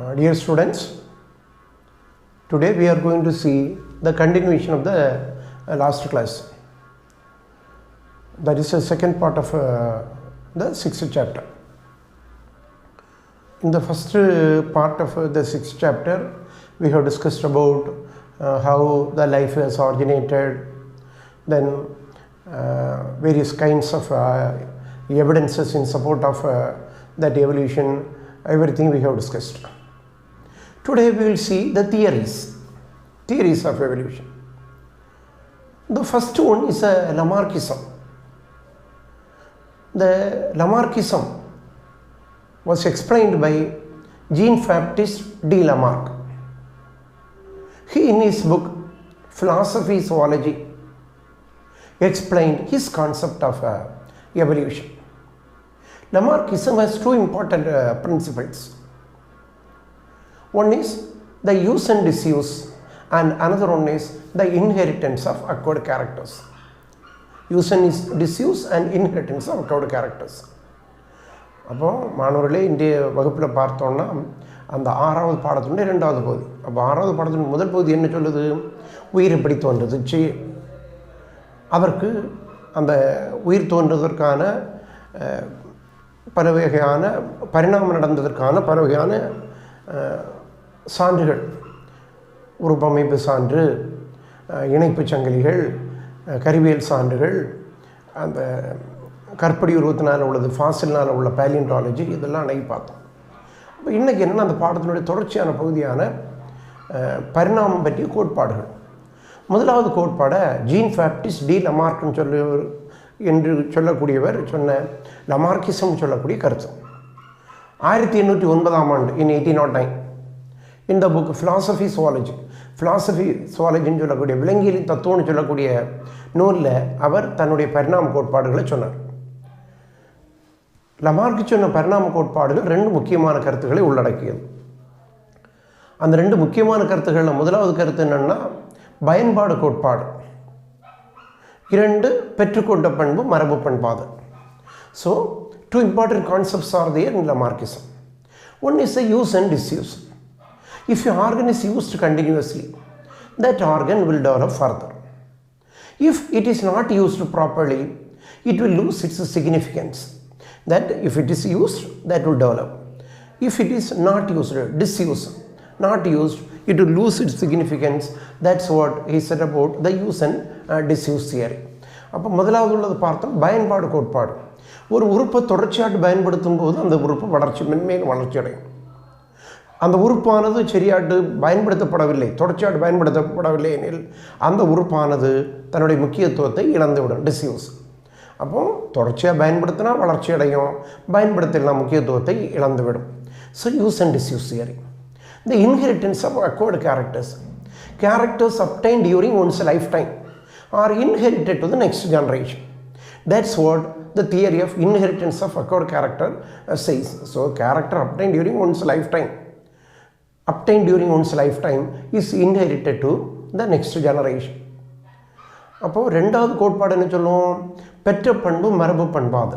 Dear students, today we are going to see the continuation of the last class. That is the second part of the sixth chapter. In the first part of the sixth chapter, we have discussed about how the life has originated, then various kinds of evidences in support of that evolution, everything we have discussed. Today we will see the theories of evolution. The first one is Lamarckism. The Lamarckism was explained by Jean-Baptiste de Lamarck. He, in his book Philosophy Zoology, explained his concept of evolution. Lamarckism has two important principles. One is the use and disuse, and another one is the inheritance of acquired characters. Use and disuse and inheritance of acquired characters. அப்போ மாணவர்களே இன்றைய வகுப்பில் பார்த்தோம்னா அந்த ஆறாவது பாடத்தினுடைய இரண்டாவது பகுதி. அப்போ ஆறாவது பாடத்தின் முதல் பகுதி என்ன சொல்லுது? உயிர் எப்படி தோன்றுச்சு, அதற்கு அந்த உயிர் தோன்றுவதற்கான பல வகையான பரிணாமம் நடந்ததற்கான பல வகையான சான்றுகள், உருவமைப்பு சான்று, இணைப்பு சங்கிலிகள், கருவியல் சான்றுகள், அந்த கற்படி உருவத்தினால் உள்ளது, ஃபாசில்னால் உள்ள பேலியன்டாலஜி, இதெல்லாம் அன்றைக்கி பார்த்தோம். இப்போ இன்றைக்கி என்னென்னா அந்த பாடத்தினுடைய தொடர்ச்சியான பகுதியான பரிணாமம் பற்றிய கோட்பாடுகள். முதலாவது கோட்பாடை Jean-Baptiste de Lamarck என்று சொல்லக்கூடியவர் சொன்ன லமார்க்கிசம் சொல்லக்கூடிய கருத்து. 1809 in 1809 இந்த புக் Philosophy Zoology ன்னு சொல்லக்கூடிய விலங்கியல் தத்துவம்னு சொல்லக்கூடிய நூலில் அவர் தன்னுடைய பரிணாம கோட்பாடுகளை சொன்னார். லமார்க்கு சொன்ன பரிணாம கோட்பாடுகள் ரெண்டு முக்கியமான கருத்துக்களை உள்ளடக்கியது. அந்த ரெண்டு முக்கியமான கருத்துக்களில் முதலாவது கருத்து என்னென்னா பயன்பாடு கோட்பாடு, இரண்டு பெற்றுக்கொண்ட பண்பு மரபு பண்பாடு. So two important concepts are there in Lamarckism. One is the use and disuse. If your organ is used continuously, that organ will develop further. If it is not used properly, it will lose its significance. That if it is used, that will develop. If it is not used, not used, it will lose its significance. That's what he said about the use and disuse theory. அப்போ முதலாவது உள்ளது பார்த்தோம் பயன்பாடு கோட்பாடு. ஒரு உறுப்பை தொடர்ச்சியாட்டு பயன்படுத்தும் போது அந்த உறுப்பு மென்மேலும் வளர்ச்சி அடையும். அந்த உறுப்பானது சரியாட்டு பயன்படுத்தப்படவில்லை, தொடர்ச்சியாட்டு பயன்படுத்தப்படவில்லை எனில் அந்த உறுப்பானது தன்னுடைய முக்கியத்துவத்தை இழந்துவிடும், டிஸ்யூஸ். அப்போது தொடர்ச்சியாக பயன்படுத்தினா வளர்ச்சி அடையும், பயன்படுத்தலாம் முக்கியத்துவத்தை இழந்துவிடும். So use and disuse theory. The inheritance of acquired characters obtained during one's lifetime are inherited to the next generation. That's what the theory of inheritance of acquired character says. So character obtained during one's lifetime is inherited to the next generation. அப்போது ரெண்டாவது கோட்பாடு என்ன சொல்லுவோம்? பெற்ற பண்பு மரபு பண்பாது.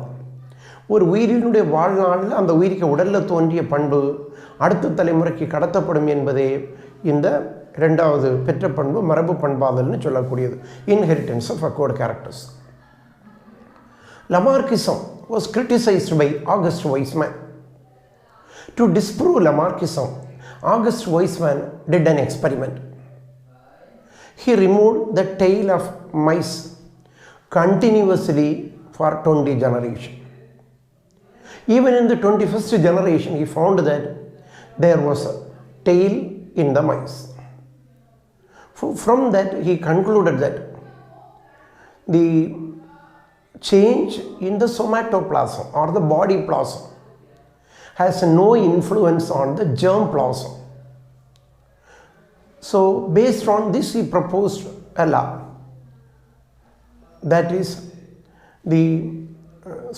ஒரு உயிரினுடைய வாழ்நாளில் அந்த உயிருக்கு உடலில் தோன்றிய பண்பு அடுத்த தலைமுறைக்கு கடத்தப்படும் என்பதே இந்த ரெண்டாவது பெற்ற பண்பு மரபு பண்பாதல்னு சொல்லக்கூடியது, inheritance of acquired characters. Lamarckism was criticized by August Weismann. To disprove Lamarckism, August Weismann did an experiment. He removed the tail of mice continuously for 20 generations. Even in the 21st generation, he found that there was a tail in the mice. From that, he concluded that the change in the somatoplasm or the body plasm has no influence on the germ plasm. So, based on this, he proposed a law. That is, the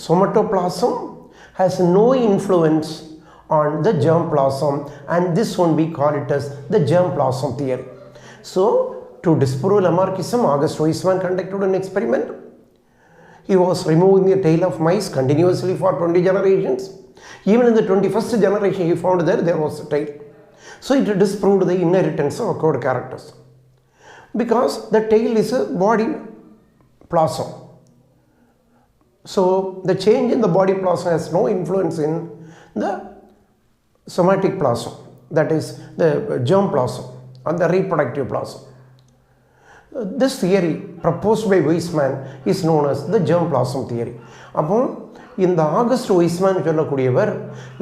somatoplasm has no influence on the germ plasm, and this one we call it as the germ plasm theory. So, to disprove Lamarckism, August Weismann conducted an experiment. He was removing the tail of mice continuously for 20 generations. Even in the 21st generation, he found that there was a tail. So it disproved the inheritance of occurred characters. Because the tail is a body plasm. So the change in the body plasm has no influence in the somatic plasm, that is the germ plasm and the reproductive plasm. This theory proposed by Weismann is known as the germ plasm theory. அப்போ இந்த August Wiseman சொல்லக்கூடியவர்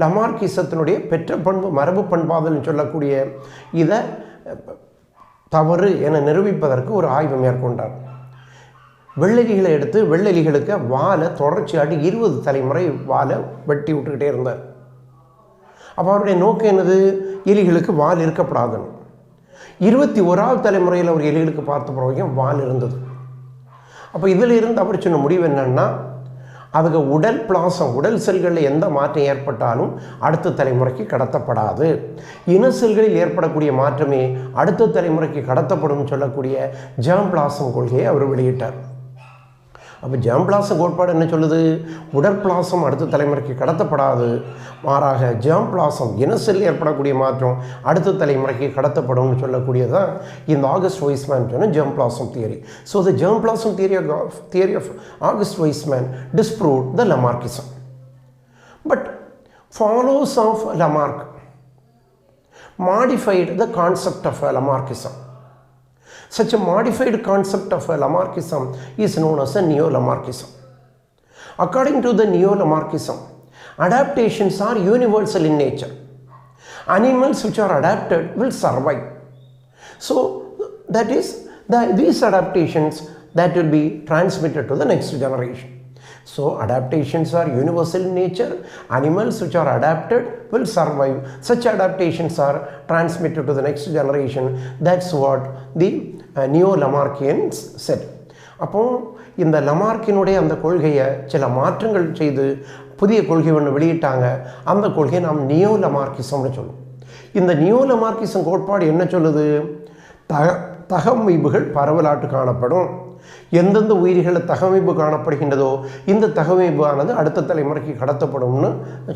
லமார்க்கிசத்தினுடைய பெற்ற பண்பு மரபு பண்பாதல் சொல்லக்கூடிய இதை தவறு என நிரூபிப்பதற்கு ஒரு ஆய்வு மேற்கொண்டார். வெள்ளெலிகளை எடுத்து வெள்ளெலிகளுக்கு வாலை தொடர்ச்சியாட்டி 20 தலைமுறை வாலை வெட்டி விட்டுக்கிட்டே இருந்தார். அப்போ அவருடைய நோக்கம் என்னது? எலிகளுக்கு வால் இருக்கப்படாதுன்னு. 21ஆவது தலைமுறையில் அவர் எலிகளுக்கு பார்த்த பிறகு வால் இருந்தது. அப்போ இதில் இருந்து அவர் சொன்ன முடிவு என்னன்னா, அதுக்கு உடல் பிளாசம் உடல் செல்களில் எந்த மாற்றம் ஏற்பட்டாலும் அடுத்த தலைமுறைக்கு கடத்தப்படாது, இன செல்களில் ஏற்படக்கூடிய மாற்றமே அடுத்த தலைமுறைக்கு கடத்தப்படும் சொல்லக்கூடிய ஜெர்ம் பிளாசம் கொள்கையை அவர் வெளியிட்டார். அப்போ ஜெர்ம் பிளாசம் கோட்பாடு என்ன சொல்லுது? உடல் பிளாசம் அடுத்த தலைமுறைக்கு கடத்தப்படாது, மாறாக ஜெர்ம் பிளாசம் இன செல்லில் ஏற்படக்கூடிய மாற்றம் அடுத்த தலைமுறைக்கு கடத்தப்படும் சொல்லக்கூடியதான் இந்த ஆகஸ்ட் வைஸ்மேன் சொன்ன germ blossom theory. So the germ blossom theory of August Weismann disproved the Lamarckism. But followers of Lamarck modified the concept of Lamarckism. Such a modified concept of Lamarckism is known as a neo-Lamarckism. According to the neo-Lamarckism, adaptations are universal in nature. Animals which are adapted will survive. So that is, these adaptations that will be transmitted to the next generation. So adaptations are universal in nature. Animals which are adapted will survive. Such adaptations are transmitted to the next generation. That's what the neo-Lamarckians said. அப்போ இந்த லமார்க்கினுடைய அந்த கொள்கையை சில மாற்றங்கள் செய்து புதிய கொள்கை ஒன்று வெளியிட்டாங்க. அந்த கொள்கையை நாம் நியோ-லமார்க்கிசம்னு சொல்லுவோம். இந்த நியோ-லமார்க்கிசம் கோட்பாடு என்ன சொல்லுது? தகவமைப்புகள் பரவலாட்டு காணப்படும். எந்தெந்த உயிரிகளில் தகவமைப்பு காணப்படுகின்றதோ இந்த தகவமைப்பானது அடுத்த தலைமுறைக்கு கடத்தப்படும்னு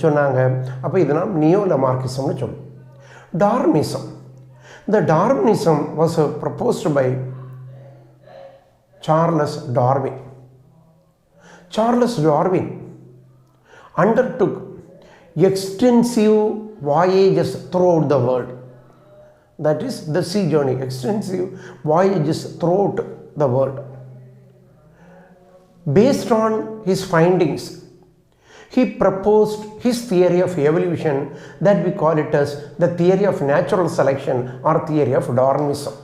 சொன்னாங்க. அப்போ இது நாம் நியோ-லமார்க்கிசம்னு சொல்லுவோம். Darwinism. The Darwinism was proposed by Charles Darwin. Charles Darwin undertook extensive voyages throughout the world. That is the sea journey, extensive voyages throughout the world. Based on his findings, he proposed his theory of evolution that we call it as the theory of natural selection or theory of Darwinism.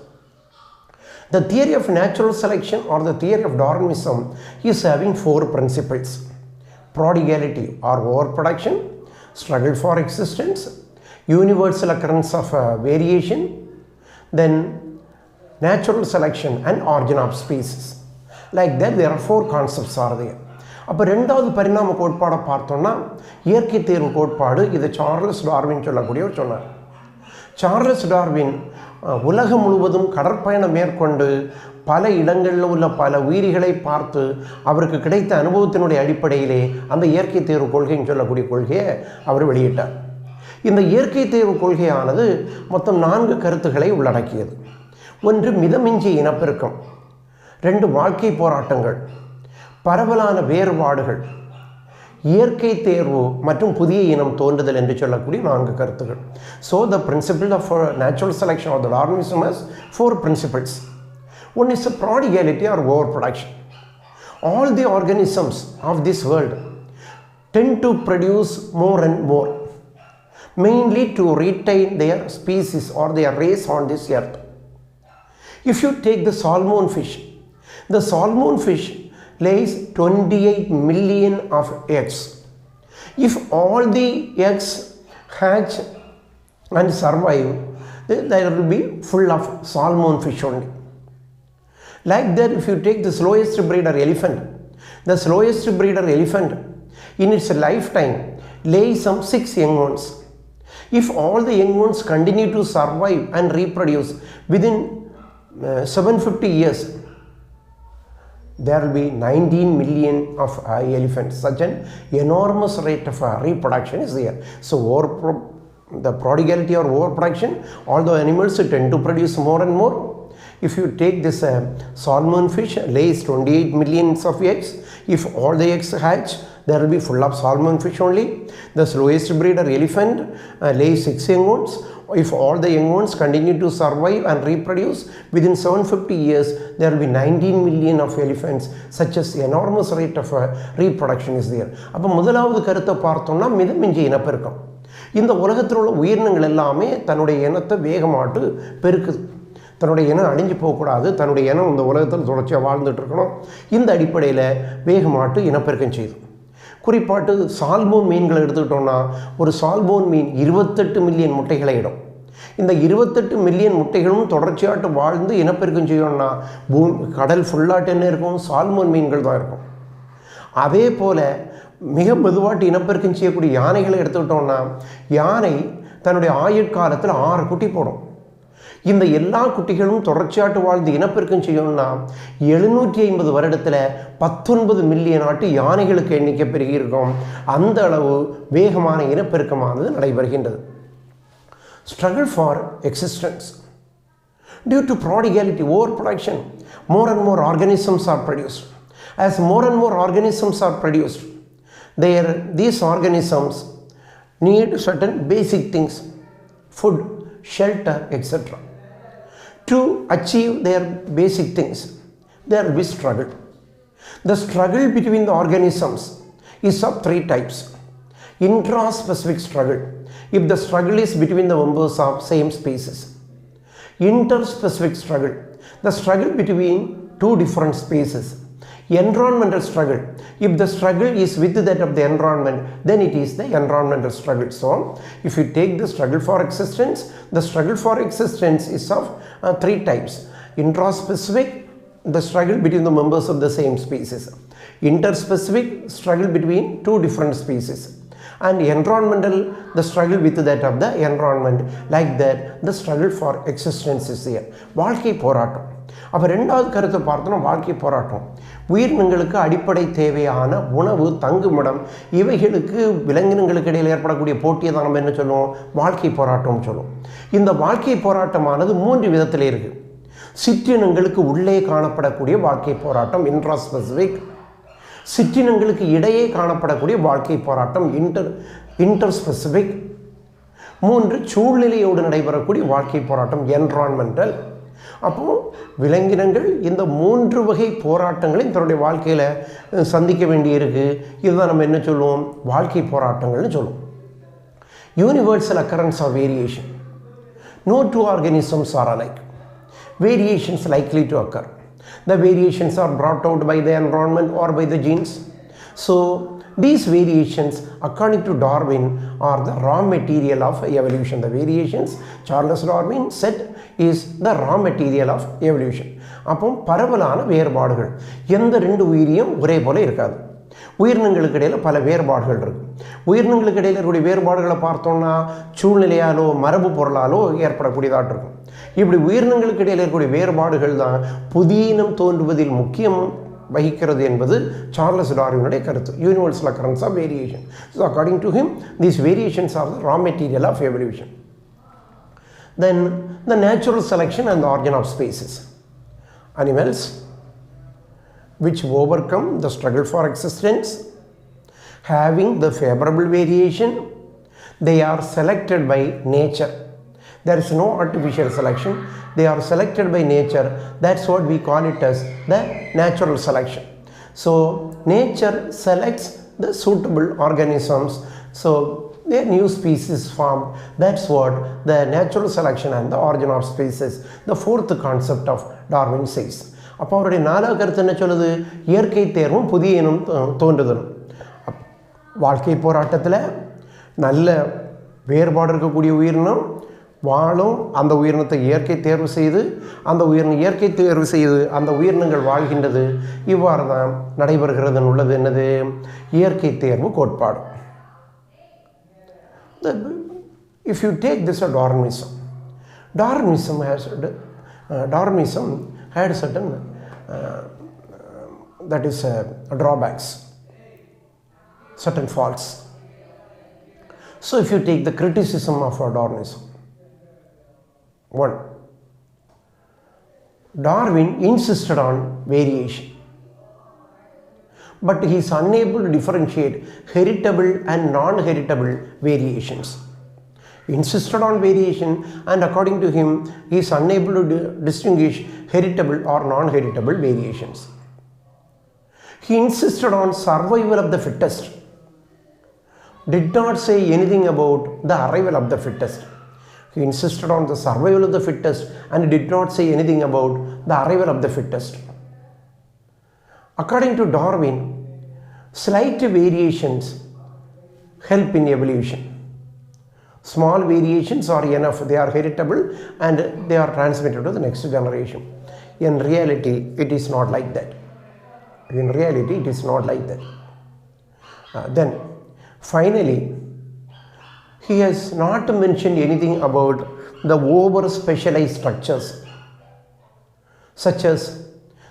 The theory of natural selection or the theory of Darwinism is having 4 principles: prodigality or overproduction, struggle for existence, universal occurrence of variation, then natural selection and origin of species. Like that, there are 4 concepts are there. அப்போ ரெண்டாவது பரிணாம கோட்பாடை பார்த்தோம்னா இயற்கை தேர்வு கோட்பாடு. இதை Charles Darwin சொல்லக்கூடியவர் சொன்னார். சார்லஸ் டார்வின் உலகம் முழுவதும் கடற்பயணம் மேற்கொண்டு பல இடங்களில் உள்ள பல உயிரிகளை பார்த்து அவருக்கு கிடைத்த அனுபவத்தினுடைய அடிப்படையிலே அந்த இயற்கை தேர்வு கொள்கைன்னு சொல்லக்கூடிய கொள்கையை அவர் வெளியிட்டார். இந்த இயற்கை தேர்வு கொள்கையானது மொத்தம் 4 கருத்துக்களை உள்ளடக்கியது. ஒன்று மிதமிஞ்சிய இனப்பெருக்கம், 2 வாழ்க்கை போராட்டங்கள், பரவலான வேறுபாடுகள், இயற்கை தேர்வு மற்றும் புதிய இனம் தோன்றுதல் என்று சொல்லக்கூடிய 4 கருத்துக்கள். So the principle of natural selection of the Darwinism has 4 principles. One is a prodigality or overproduction. All the organisms of this world tend to produce more and more, mainly to retain their species or their race on this earth. If you take the salmon fish lays 28 million of eggs. If all the eggs hatch and survive, then there will be full of salmon fish only. Like that, if you take the slowest breeder elephant, the slowest breeder elephant in its lifetime lays some 6 young ones. If all the young ones continue to survive and reproduce within 750 years, there will be 19 million of elephants. Such an enormous rate of reproduction is there. So the prodigality or overproduction, although animals tend to produce more and more. If you take this salmon fish lays 28 millions of eggs. If all the eggs hatch, there will be full of salmon fish only. The slowest breeder elephant lays 6 young ones. If all the young ones continue to survive and reproduce, within 750 years there will be 19 million of elephants. Such as enormous rate of reproduction is there. அப்போ முதலாவது கருத்தை பார்த்தோம்னா மிதமிஞ்சி இனப்பெருக்கம். இந்த உலகத்தில் உள்ள உயிரினங்கள் எல்லாமே தன்னுடைய இனத்தை வேகமாட்டு பெருக்குது. தன்னுடைய இனம் அழிஞ்சு போகக்கூடாது, தன்னுடைய இனம் இந்த உலகத்தில் தொடர்ச்சியாக வாழ்ந்துட்டு இருக்கணும். இந்த அடிப்படையில் வேகமாட்டு இனப்பெருக்கம் செய்யுது. குறிப்பாட்டு சால்மோன் மீன்களை எடுத்துக்கிட்டோம்னா ஒரு சால்மோன் மீன் 28 மில்லியன் முட்டைகளை இடும். இந்த 28 மில்லியன் முட்டைகளும் தொடர்ச்சியாட்டு வாழ்ந்து இனப்பெருக்கம் செய்யணும்னா கடல் ஃபுல்லாட்டு என்ன இருக்கும்? சால்மோன் மீன்கள் தான் இருக்கும். அதே போல் மிக மெதுவாட்டு இனப்பெருக்கம் செய்யக்கூடிய யானைகளை எடுத்துக்கிட்டோம்னா யானை தன்னுடைய ஆயுட்காலத்தில் 6 குட்டி போடும். இந்த எல்லா குட்டிகளும் தொடர்ச்சியாட்டு வாழ்ந்து இனப்பெருக்கம் செய்யணும்னா 750 வருடத்தில் 19 மில்லியன் ஆட்டு யானைகளுக்கு எண்ணிக்கை பெருகி இருக்கும். அந்த அளவு வேகமான இனப்பெருக்கமானது நடைபெறுகின்றது. Struggle for existence. Due to prodigality, overproduction, more and more organisms are produced. As more and more organisms are produced, these organisms need certain basic things, food, shelter, etc. To achieve their basic things, there will be struggle. The struggle between the organisms is of 3 types. Intraspecific struggle, if the struggle is between the members of same species. Interspecific struggle, the struggle between 2 different species. Environmental struggle, if the struggle is with that of the environment, then it is the environmental struggle. So if you take the struggle for existence, the struggle for existence is of 3 types. Intraspecific, the struggle between the members of the same species. Interspecific, struggle between 2 different species. And environmental, the struggle with that of the environment. Like that, the struggle for existence is there. வாழ்க்கை போராட்டம். அப்போ ரெண்டாவது கருத்தை பார்த்தோன்னா வாழ்க்கை போராட்டம். உயிரினங்களுக்கு அடிப்படை தேவையான உணவு, தங்குமிடம், இவைகளுக்கு விலங்கினங்களுக்கு இடையில் ஏற்படக்கூடிய போட்டியை தான் நம்ம என்ன சொல்லுவோம்? வாழ்க்கை போராட்டம்னு சொல்லுவோம். இந்த வாழ்க்கை போராட்டமானது 3 விதத்தில் இருக்குது. சிற்றினங்களுக்கு உள்ளே காணப்படக்கூடிய வாழ்க்கை போராட்டம் இன்ட்ராஸ்பெசிபிக், சிற்றினங்களுக்கு இடையே காணப்படக்கூடிய வாழ்க்கை போராட்டம் இன்டர்ஸ்பெசிபிக், 3 சூழ்நிலையோடு நடைபெறக்கூடிய வாழ்க்கை போராட்டம் என்விரான்மெண்டல். அப்போது விலங்கினங்கள் இந்த 3 வகை போராட்டங்களையும் தன்னுடைய வாழ்க்கையில் சந்திக்க வேண்டியிருக்கு. இதுதான் நம்ம என்ன சொல்லுவோம்? வாழ்க்கை போராட்டங்கள்னு சொல்லுவோம். Universal occurrence of variation. No 2 organisms are alike. Variations likely to occur. The variations are brought out by the environment or by the genes. So these variations, according to Darwin, are the raw material of evolution. The variations Charles Darwin said is the raw material of evolution. அப்போ பரவலான வேறுபாடுகள் எந்த 2 உயிரியும் ஒரே போல இருக்காது. உயிரினங்களுக்கு இடையில் பல வேறுபாடுகள் இருக்குது. உயிரினங்களுக்கு இடையில் இருக்கக்கூடிய வேறுபாடுகளை பார்த்தோம்னா சூழ்நிலையாலோ மரபு பொருளாலோ ஏற்படக்கூடியதாக இருக்கும். இப்படி உயிரினங்களுக்கு இடையில் இருக்கக்கூடிய வேறுபாடுகள் தான் புதிய இனம் தோன்றுவதில் முக்கியம் வகிக்கிறது என்பது சார்லஸ் டார்வினுடைய கருத்து. Universal occurrence of variation. So according to him these variations are the raw material of evolution. Then the natural selection and the origin of species. Animals which overcome the struggle for existence, having the favorable variation, they are selected by nature. There is no artificial selection. They are selected by nature. That's what we call it as the natural selection. So nature selects the suitable organisms. So their new species formed. That's what the natural selection and the origin of species, the 4th concept of Darwin says. அப்போ அவருடைய 4வது கருத்து என்ன சொல்லுது? இயற்கை தேர்வும் புதிய இனம் தோன்றுதலும். வாழ்க்கை போராட்டத்தில் நல்ல வேறுபாடு இருக்கக்கூடிய உயிரினம் வாழும். அந்த உயிரினத்தை இயற்கை தேர்வு செய்து அந்த உயிரினங்கள் வாழ்கின்றது. இவ்வாறு தான் நடைபெறுகிறது உள்ளது என்னது? இயற்கை தேர்வு கோட்பாடு. If you take this as Darwinism had certain that is drawbacks, certain faults. So if you take the criticism of Darwinism, 1. Darwin insisted on variation, but he is unable to differentiate heritable and non-heritable variations. He insisted on variation, and according to him, he is unable to distinguish heritable or non-heritable variations. He insisted on survival of the fittest, did not say anything about the arrival of the fittest. He insisted on the survival of the fittest and did not say anything about the arrival of the fittest. According to Darwin, slight variations help in evolution. Small variations are enough, they are heritable and they are transmitted to the next generation. In reality, it is not like that. In reality, it is not like that. Then, finally, he has not mentioned anything about the over-specialized structures, such as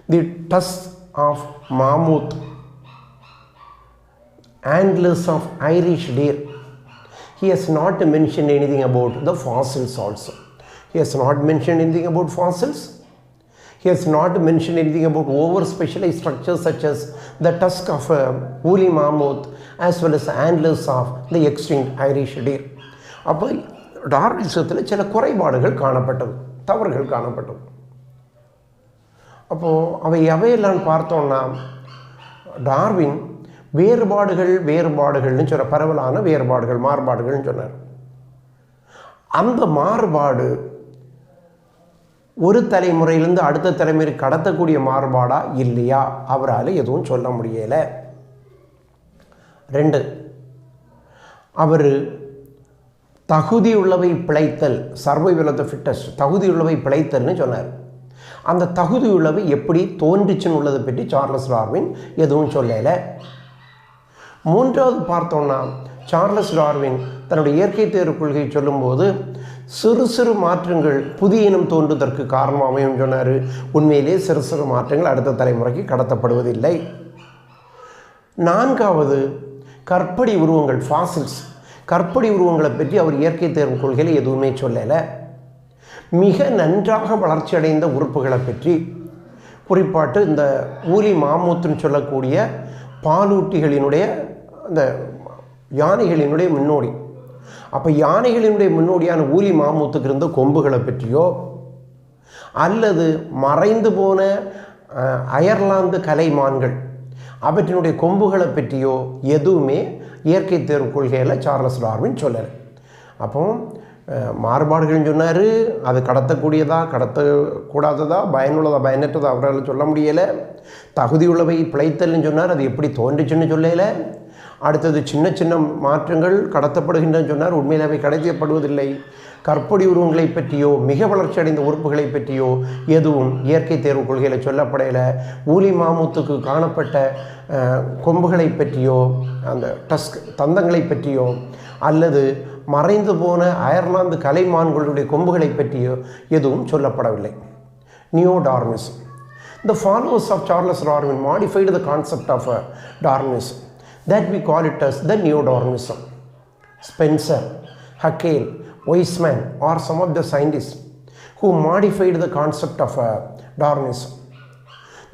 the tusks of mammoth, antlers of Irish deer. He has not mentioned anything about the fossils also. He has not mentioned anything about fossils. He has not mentioned anything about over-specialized structures such as the tusk of a woolly mammoth as well as the antlers of the extinct Irish deer. அப்போ டார்வினிசத்தில் சில குறைபாடுகள் காணப்பட்டது, தவறுகள் காணப்பட்டது. அப்போது அவையெல்லாம் பார்த்தோன்னா, Darwin வேறுபாடுகள்னு சொல்ற பரவலான வேறுபாடுகள், மாறுபாடுகள்னு சொன்னார். அந்த மாறுபாடு ஒரு தலைமுறையிலிருந்து அடுத்த தலைமுறை கடத்தக்கூடிய மாறுபாடா இல்லையா அவரால் எதுவும் சொல்ல முடியலை. 2, அவர் தகுதியுள்ளவை பிழைத்தல், சர்வைவல் ஆஃப் த ஃபிட்டஸ்ட், தகுதியுள்ளவை பிழைத்தல்னு சொன்னார். அந்த தகுதியுள்ளவை எப்படி தோன்றிச்சுன்னு உள்ளதை பற்றி சார்லஸ் டார்வின் எதுவும் சொல்லலை. 3வது பார்த்தோன்னா, சார்லஸ் டார்வின் தன்னுடைய இயற்கை தேர்வு கொள்கையை சொல்லும்போது சிறு சிறு மாற்றங்கள் புதிய இனம் தோன்றுவதற்கு காரணமாகவும் சொன்னார். உண்மையிலே சிறு சிறு மாற்றங்கள் அடுத்த தலைமுறைக்கு கடத்தப்படுவதில்லை. 4வது கற்படி உருவங்கள், ஃபாசில்ஸ், கற்படி உருவங்களை பற்றி அவர் இயற்கை தேர்வு கொள்கையில் எதுவுமே சொல்லலை. மிக நன்றாக வளர்ச்சி அடைந்த உறுப்புகளை பற்றி, குறிப்பாட்டு இந்த ஊலி மாமூத்துன்னு சொல்லக்கூடிய பாலூட்டிகளினுடைய அந்த யானைகளினுடைய முன்னோடி, அப்போ யானைகளினுடைய முன்னோடியான ஊலி மாமூத்துக்கு இருந்த கொம்புகளை பற்றியோ அல்லது மறைந்து போன அயர்லாந்து கலைமான்கள் அவற்றினுடைய கொம்புகளை பற்றியோ எதுவுமே இயற்கை தேர்வு கொள்கையில் சார்லஸ் டார்வின் சொல்லலை. அப்போ மாறுபாடுகள்னு சொன்னார், அது கடத்தக்கூடியதா கடத்தக்கூடாததா பயனுள்ளதா பயனற்றதா அவரால் சொல்ல முடியலை. தகுதியுள்ளவை பிழைத்தல்னு சொன்னார், அது எப்படி தோன்றிச்சுன்னு சொல்லலை. அடுத்தது சின்ன சின்ன மாற்றங்கள் கடத்தப்படுகின்றன சொன்னார், உண்மையில் அவை கடத்தப்படுவதில்லை. கற்பொடி உருவங்களை பற்றியோ மிக வளர்ச்சி அடைந்த உறுப்புகளை பற்றியோ எதுவும் இயற்கை தேர்வு கொள்கையில் சொல்லப்படையலை. ஊலி மாமூத்துக்கு காணப்பட்ட கொம்புகளை பற்றியோ அந்த டஸ்க் தந்தங்களை பற்றியோ அல்லது மறைந்து போன அயர்லாந்து கலைமான்களுடைய கொம்புகளை பற்றியோ எதுவும் சொல்லப்படவில்லை. Neo-Darwinism. The followers of Charles Darwin modified the concept of Darwinism. That we call it as the Neo-Darwinism. Spencer, Haeckel, Weizmann are some of the scientists who modified the concept of Darwinism.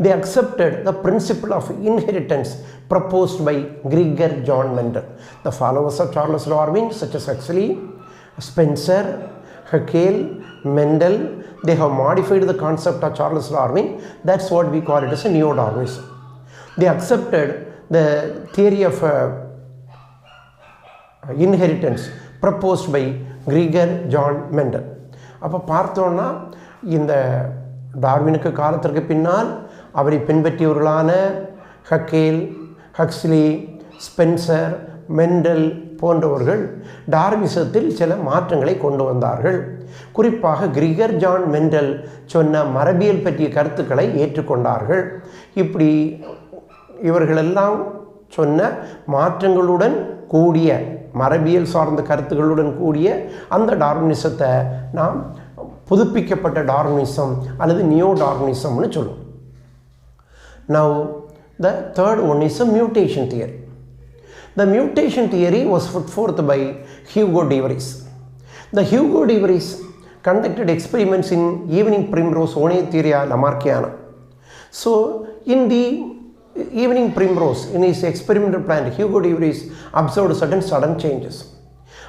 They accepted the principle of inheritance proposed by Gregor John Mendel. The followers of Charles Darwin, such as Huxley, Spencer, Haeckel, Mendel, they have modified the concept of Charles Darwin. That's what we call it as a Neo-Darwinism. They accepted the theory of inheritance proposed by Gregor John Mendel. அப்போ பார்த்தோன்னா இந்த டார்வினுக்கு காலத்திற்கு பின்னால் அவரை பின்பற்றியவர்களான ஹக்கேல், Huxley, Spencer, mental போன்றவர்கள் டார்வினிசத்தில் சில மாற்றங்களை கொண்டு வந்தார்கள். குறிப்பாக கிரிகர் ஜான் மெண்டல் சொன்ன மரபியல் பற்றிய கருத்துக்களை ஏற்றுக்கொண்டார்கள். இப்படி இவர்களெல்லாம் சொன்ன மாற்றங்களுடன் கூடிய மரபியல் சார்ந்த கருத்துக்களுடன் கூடிய அந்த டார்வினிசத்தை நாம் புதுப்பிக்கப்பட்ட டார்வினிசம் அல்லது நியோ-டார்வினிசம்னு சொல்லுவோம். Now the third one is a mutation theory. The mutation theory was put forth by Hugo de Vries. The Hugo de Vries conducted experiments in evening primrose Onetheria lamarckiana. So, in the evening primrose, in his experimental plant, Hugo de Vries observed certain sudden changes.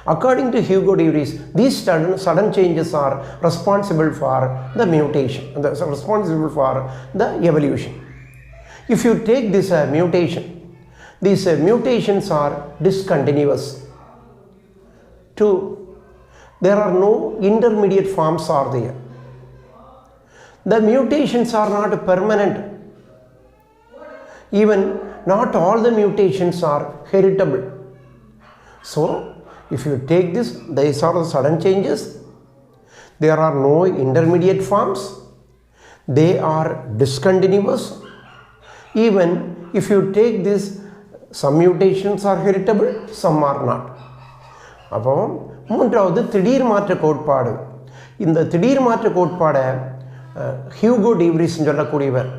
According to Hugo de Vries, these sudden changes are responsible for the mutation, responsible for the evolution. If you take this mutation, these mutations are discontinuous. 2. There are no intermediate forms are there. The mutations are not permanent. Even not all the mutations are heritable. So, if you take this, these are the sudden changes. There are no intermediate forms. They are discontinuous. Even if you take this, some mutations are heritable, some are not. அப்போ மூன்றாவது திடீர் மாற்ற கோட்பாடு. இந்த திடீர் மாற்ற கோட்பாடை Hugo D விரீஸ் சொல்லக்கூடியவர்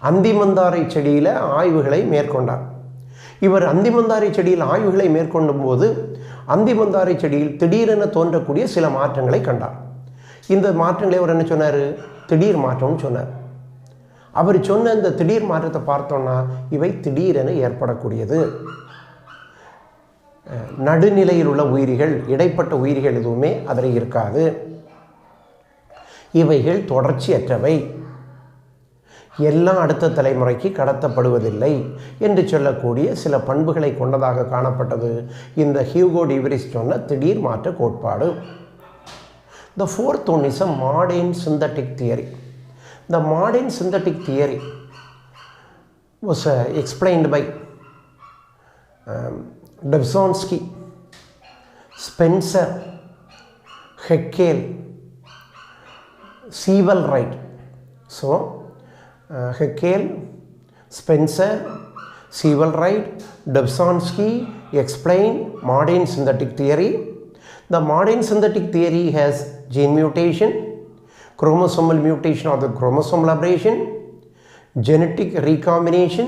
அந்திமந்தாரை செடியில் ஆய்வுகளை மேற்கொண்டார். இவர் அந்திமந்தாரை செடியில் ஆய்வுகளை மேற்கொள்ளும் போது அந்திமந்தாரை செடியில் திடீரென தோன்றக்கூடிய சில மாற்றங்களை கண்டார். இந்த மாற்றங்களை அவர் என்ன சொன்னார்? திடீர் மாற்றம்னு சொன்னார். அவர் சொன்ன இந்த திடீர் மாற்றத்தை பார்த்தோன்னா இவை திடீரென ஏற்படக்கூடியது. நடுநிலையில் உள்ள உயிரிகள், இடைப்பட்ட உயிரிகள் எதுவுமே அதில் இருக்காது. இவைகள் தொடர்ச்சியற்றவை, எல்லாம் அடுத்த தலைமுறைக்கு கடத்தப்படுவதில்லை என்று சொல்லக்கூடிய சில பண்புகளை கொண்டதாக காணப்பட்டது இந்த ஹியூகோ டி விரீஸ் சொன்ன திடீர் மாற்ற கோட்பாடு. The fourth one is a modern synthetic theory. The modern synthetic theory was explained by Dobzhansky, Spencer, Haeckel, Sewall-Wright. So, Haeckel, Spencer, Sewall-Wright, Dobzhansky explain modern synthetic theory. The modern synthetic theory has gene mutation, chromosomal mutation or the chromosomal aberration, genetic recombination,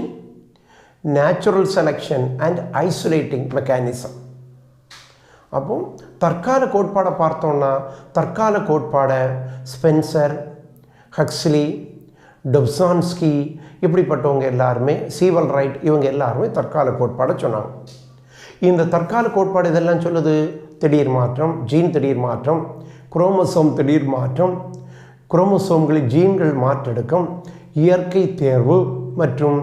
natural selection and isolating mechanism. அப்போ தற்கால கோட்பாடை பார்த்தோம்னா தற்கால கோட்பாடை Spencer, Huxley, டொப்ஸான்ஸ்கி இப்படிப்பட்டவங்க எல்லாருமே, சீவல்-ரைட் இவங்க எல்லாருமே தற்கால கோட்பாடை சொன்னாங்க. இந்த தற்கால கோட்பாடு இதெல்லாம் சொல்லுது திடீர் மாற்றம், ஜீன் திடீர் மாற்றம், குரோமோசோம் திடீர் மாற்றம், குரோமோசோம்களில் ஜீன்கள் மாற்றெடுக்கும், இயற்கை தேர்வு மற்றும்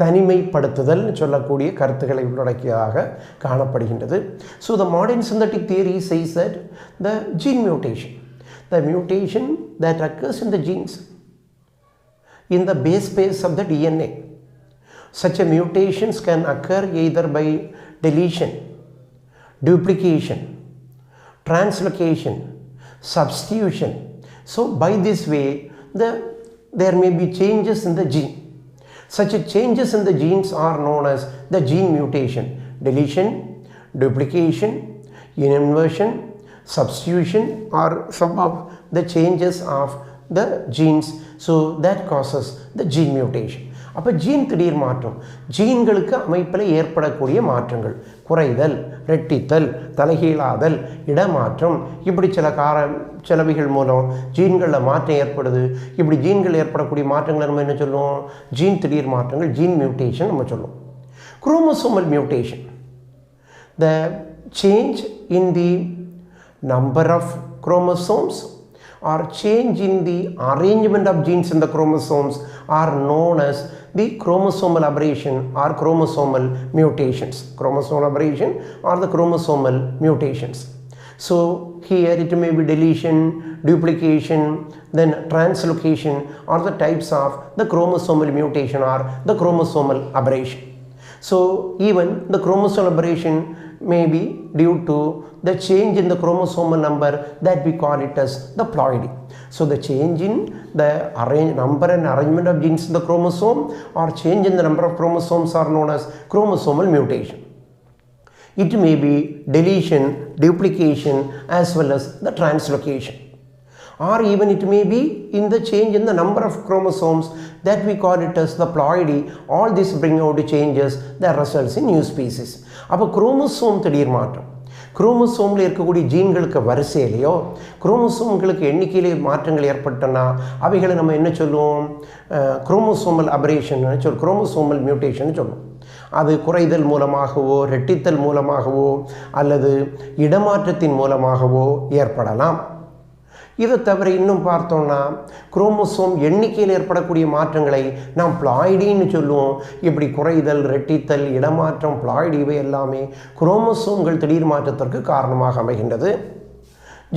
தனிமைப்படுத்துதல் சொல்லக்கூடிய கருத்துக்களை உள்ளடக்கியதாக காணப்படுகின்றது. So the modern synthetic theory says that the gene mutation, the mutation that occurs in the genes in the base pairs of the DNA, such a mutations can occur either by deletion, duplication, translocation, substitution. So by this way there may be changes in the gene. Such changes in the genes are known as the gene mutation. Deletion, duplication, inversion, substitution are some of the changes of the genes. So that causes the gene mutation. அப்போ gene திடீர் மாற்றம், ஜீன்களுக்கு அமைப்பில் ஏற்படக்கூடிய மாற்றங்கள், குறைதல், ரெட்டித்தல், தலைகீழாதல், இடமாற்றம், இப்படி சிலவைகள் மூலம் ஜீன்களில் மாற்றம் ஏற்படுது. இப்படி ஜீன்கள் ஏற்படக்கூடிய மாற்றங்களை நம்ம என்ன சொல்லுவோம்? ஜீன் திடீர் மாற்றங்கள், ஜீன் மியூட்டேஷன் நம்ம சொல்லுவோம். Chromosomal mutation, the change in the number of chromosomes or change in the arrangement of genes in the chromosomes are known as the chromosomal aberration or chromosomal mutations. Chromosomal aberration or the chromosomal mutations. So here it may be deletion, duplication, then translocation or the types of the chromosomal mutation or the chromosomal aberration. So even the chromosomal aberration may be due to the change in the chromosomal number that we call it as the ploidy. So the change in the number and arrangement of genes in the chromosome or change in the number of chromosomes are known as chromosomal mutation. It may be deletion, duplication as well as the translocation. or even it may be in the change in the number of chromosomes that we call it as the ploidy. All this bring out changes that results in new species. அப்போ chromosome திடீர் மாற்றம், குரோமோசோமில் இருக்கக்கூடிய ஜீன்களுக்கு வரிசையிலையோ குரோமோசோம்களுக்கு எண்ணிக்கையிலே மாற்றங்கள் ஏற்பட்டனா அவைகளை நம்ம என்ன சொல்லுவோம்? Chromosomal aberration சொல்லுவோம், குரோமோசோமல் மியூட்டேஷன் சொல்லுவோம். அது குறைதல் மூலமாகவோ ரெட்டித்தல் மூலமாகவோ அல்லது இடமாற்றத்தின் மூலமாகவோ ஏற்படலாம். இதை தவிர இன்னும் பார்த்தோம்னா குரோமோசோம் எண்ணிக்கையில் ஏற்படக்கூடிய மாற்றங்களை நாம் பிளாய்டின்னு சொல்லுவோம். இப்படி குறைதல், ரெட்டித்தல், இடமாற்றம், பிளாய்டி இவை எல்லாமே குரோமோசோம்கள் திடீர் மாற்றத்திற்கு காரணமாக அமைகின்றது.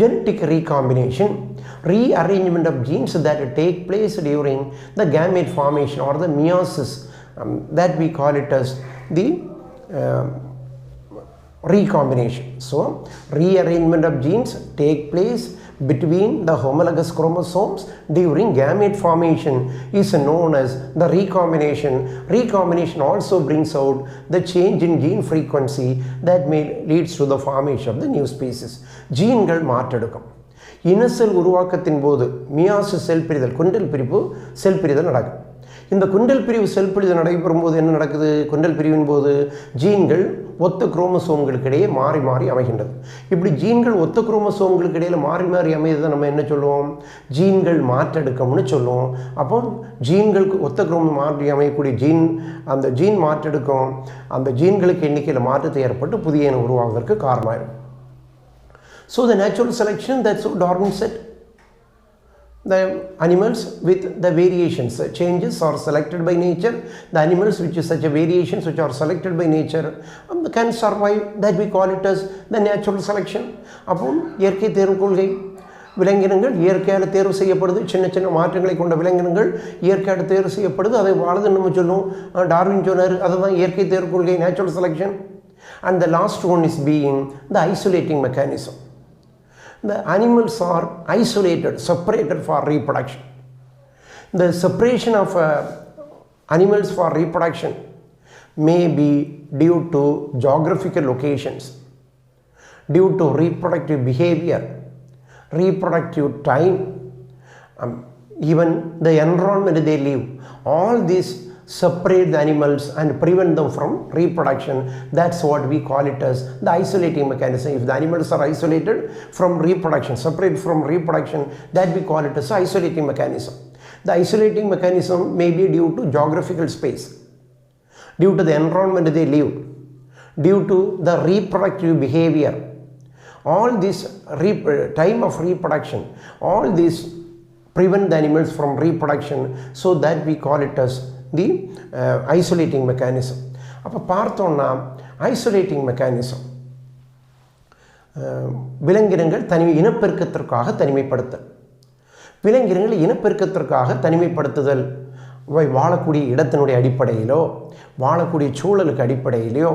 Genetic recombination, rearrangement of genes that take place during the gamete formation or the meiosis, that we call it as the recombination. So rearrangement of genes take place between the homologous chromosomes during gamete formation is known as the recombination. Recombination also brings out the change in gene frequency that may leads to the formation of the new species. ஜீன்கள் மாற்றெடுக்கும். இனசெல் உருவாக்கத்தின் போது meiosis cell பிரிதல், Kundala பிரிவு செல் பிரிதல் நடக்கும். இந்த குண்டல் பிரிவு செல் பிரிதல் நடைபெறும் போது என்ன நடக்குது? குண்டல் பிரிவின் போது ஜீன்கள் ஒத்த குரோமோசோம்களுக்கு இடையே மாறி மாறி அமைகின்றது. இப்படி ஜீன்கள் ஒத்த குரோமோசோம்களுக்கு இடையில் மாறி மாறி அமையதை நம்ம என்ன சொல்லுவோம்? ஜீன்கள் மாற்றெடுக்கம்னு சொல்லுவோம். அப்போ ஜீன்களுக்கு ஒத்த குரோமோ மாறி அமையக்கூடிய அந்த ஜீன் மாற்றெடுக்கும், அந்த ஜீன்களுக்கு எண்ணிக்கையில் மாற்றத்தை ஏற்பட்டு புதிய இனம் உருவாவதற்கு காரணமாயிருக்கும். So the natural selection, that's what Darwin said. The animals with the variations, changes are selected by nature. The animals which is such a variations which are selected by nature can survive. That we call it as the natural selection. அப்போ இயற்கை தேர்வு கொள்கை, விலங்கினங்கள் இயற்கையால் தேர்வு செய்யப்படுது. சின்ன சின்ன மாற்றங்களை கொண்ட விலங்கினங்கள் இயற்கையால் தேர்வு செய்யப்படுது. அதை வாழுதுன்னு நம்ம சொல்லுவோம். டார்வின் சொன்னார், அதுதான் இயற்கை தேர்வு கொள்கை, natural selection. And the last one is being the isolating mechanism. The animals are isolated, separated for reproduction. The separation of animals for reproduction may be due to geographical locations, due to reproductive behavior, reproductive time, even the environment they live. All these separate the animals and prevent them from reproduction. That's what we call it as the isolating mechanism. If the animals are isolated from reproduction, separate from reproduction, that we call it as isolating mechanism. The isolating mechanism may be due to geographical space, due to the environment they live, due to the reproductive behavior. All this time of reproduction, all these prevent the animals from reproduction, so that we call it as the isolating mechanism. அப்போ பார்த்தோம்னா isolating mechanism விலங்கினங்கள் இனப்பெருக்கத்திற்காக தனிமைப்படுத்தல். விலங்கினங்கள் இனப்பெருக்கத்திற்காக தனிமைப்படுத்துதல் வாழக்கூடிய இடத்தினுடைய அடிப்படையிலோ வாழக்கூடிய சூழலுக்கு அடிப்படையிலோ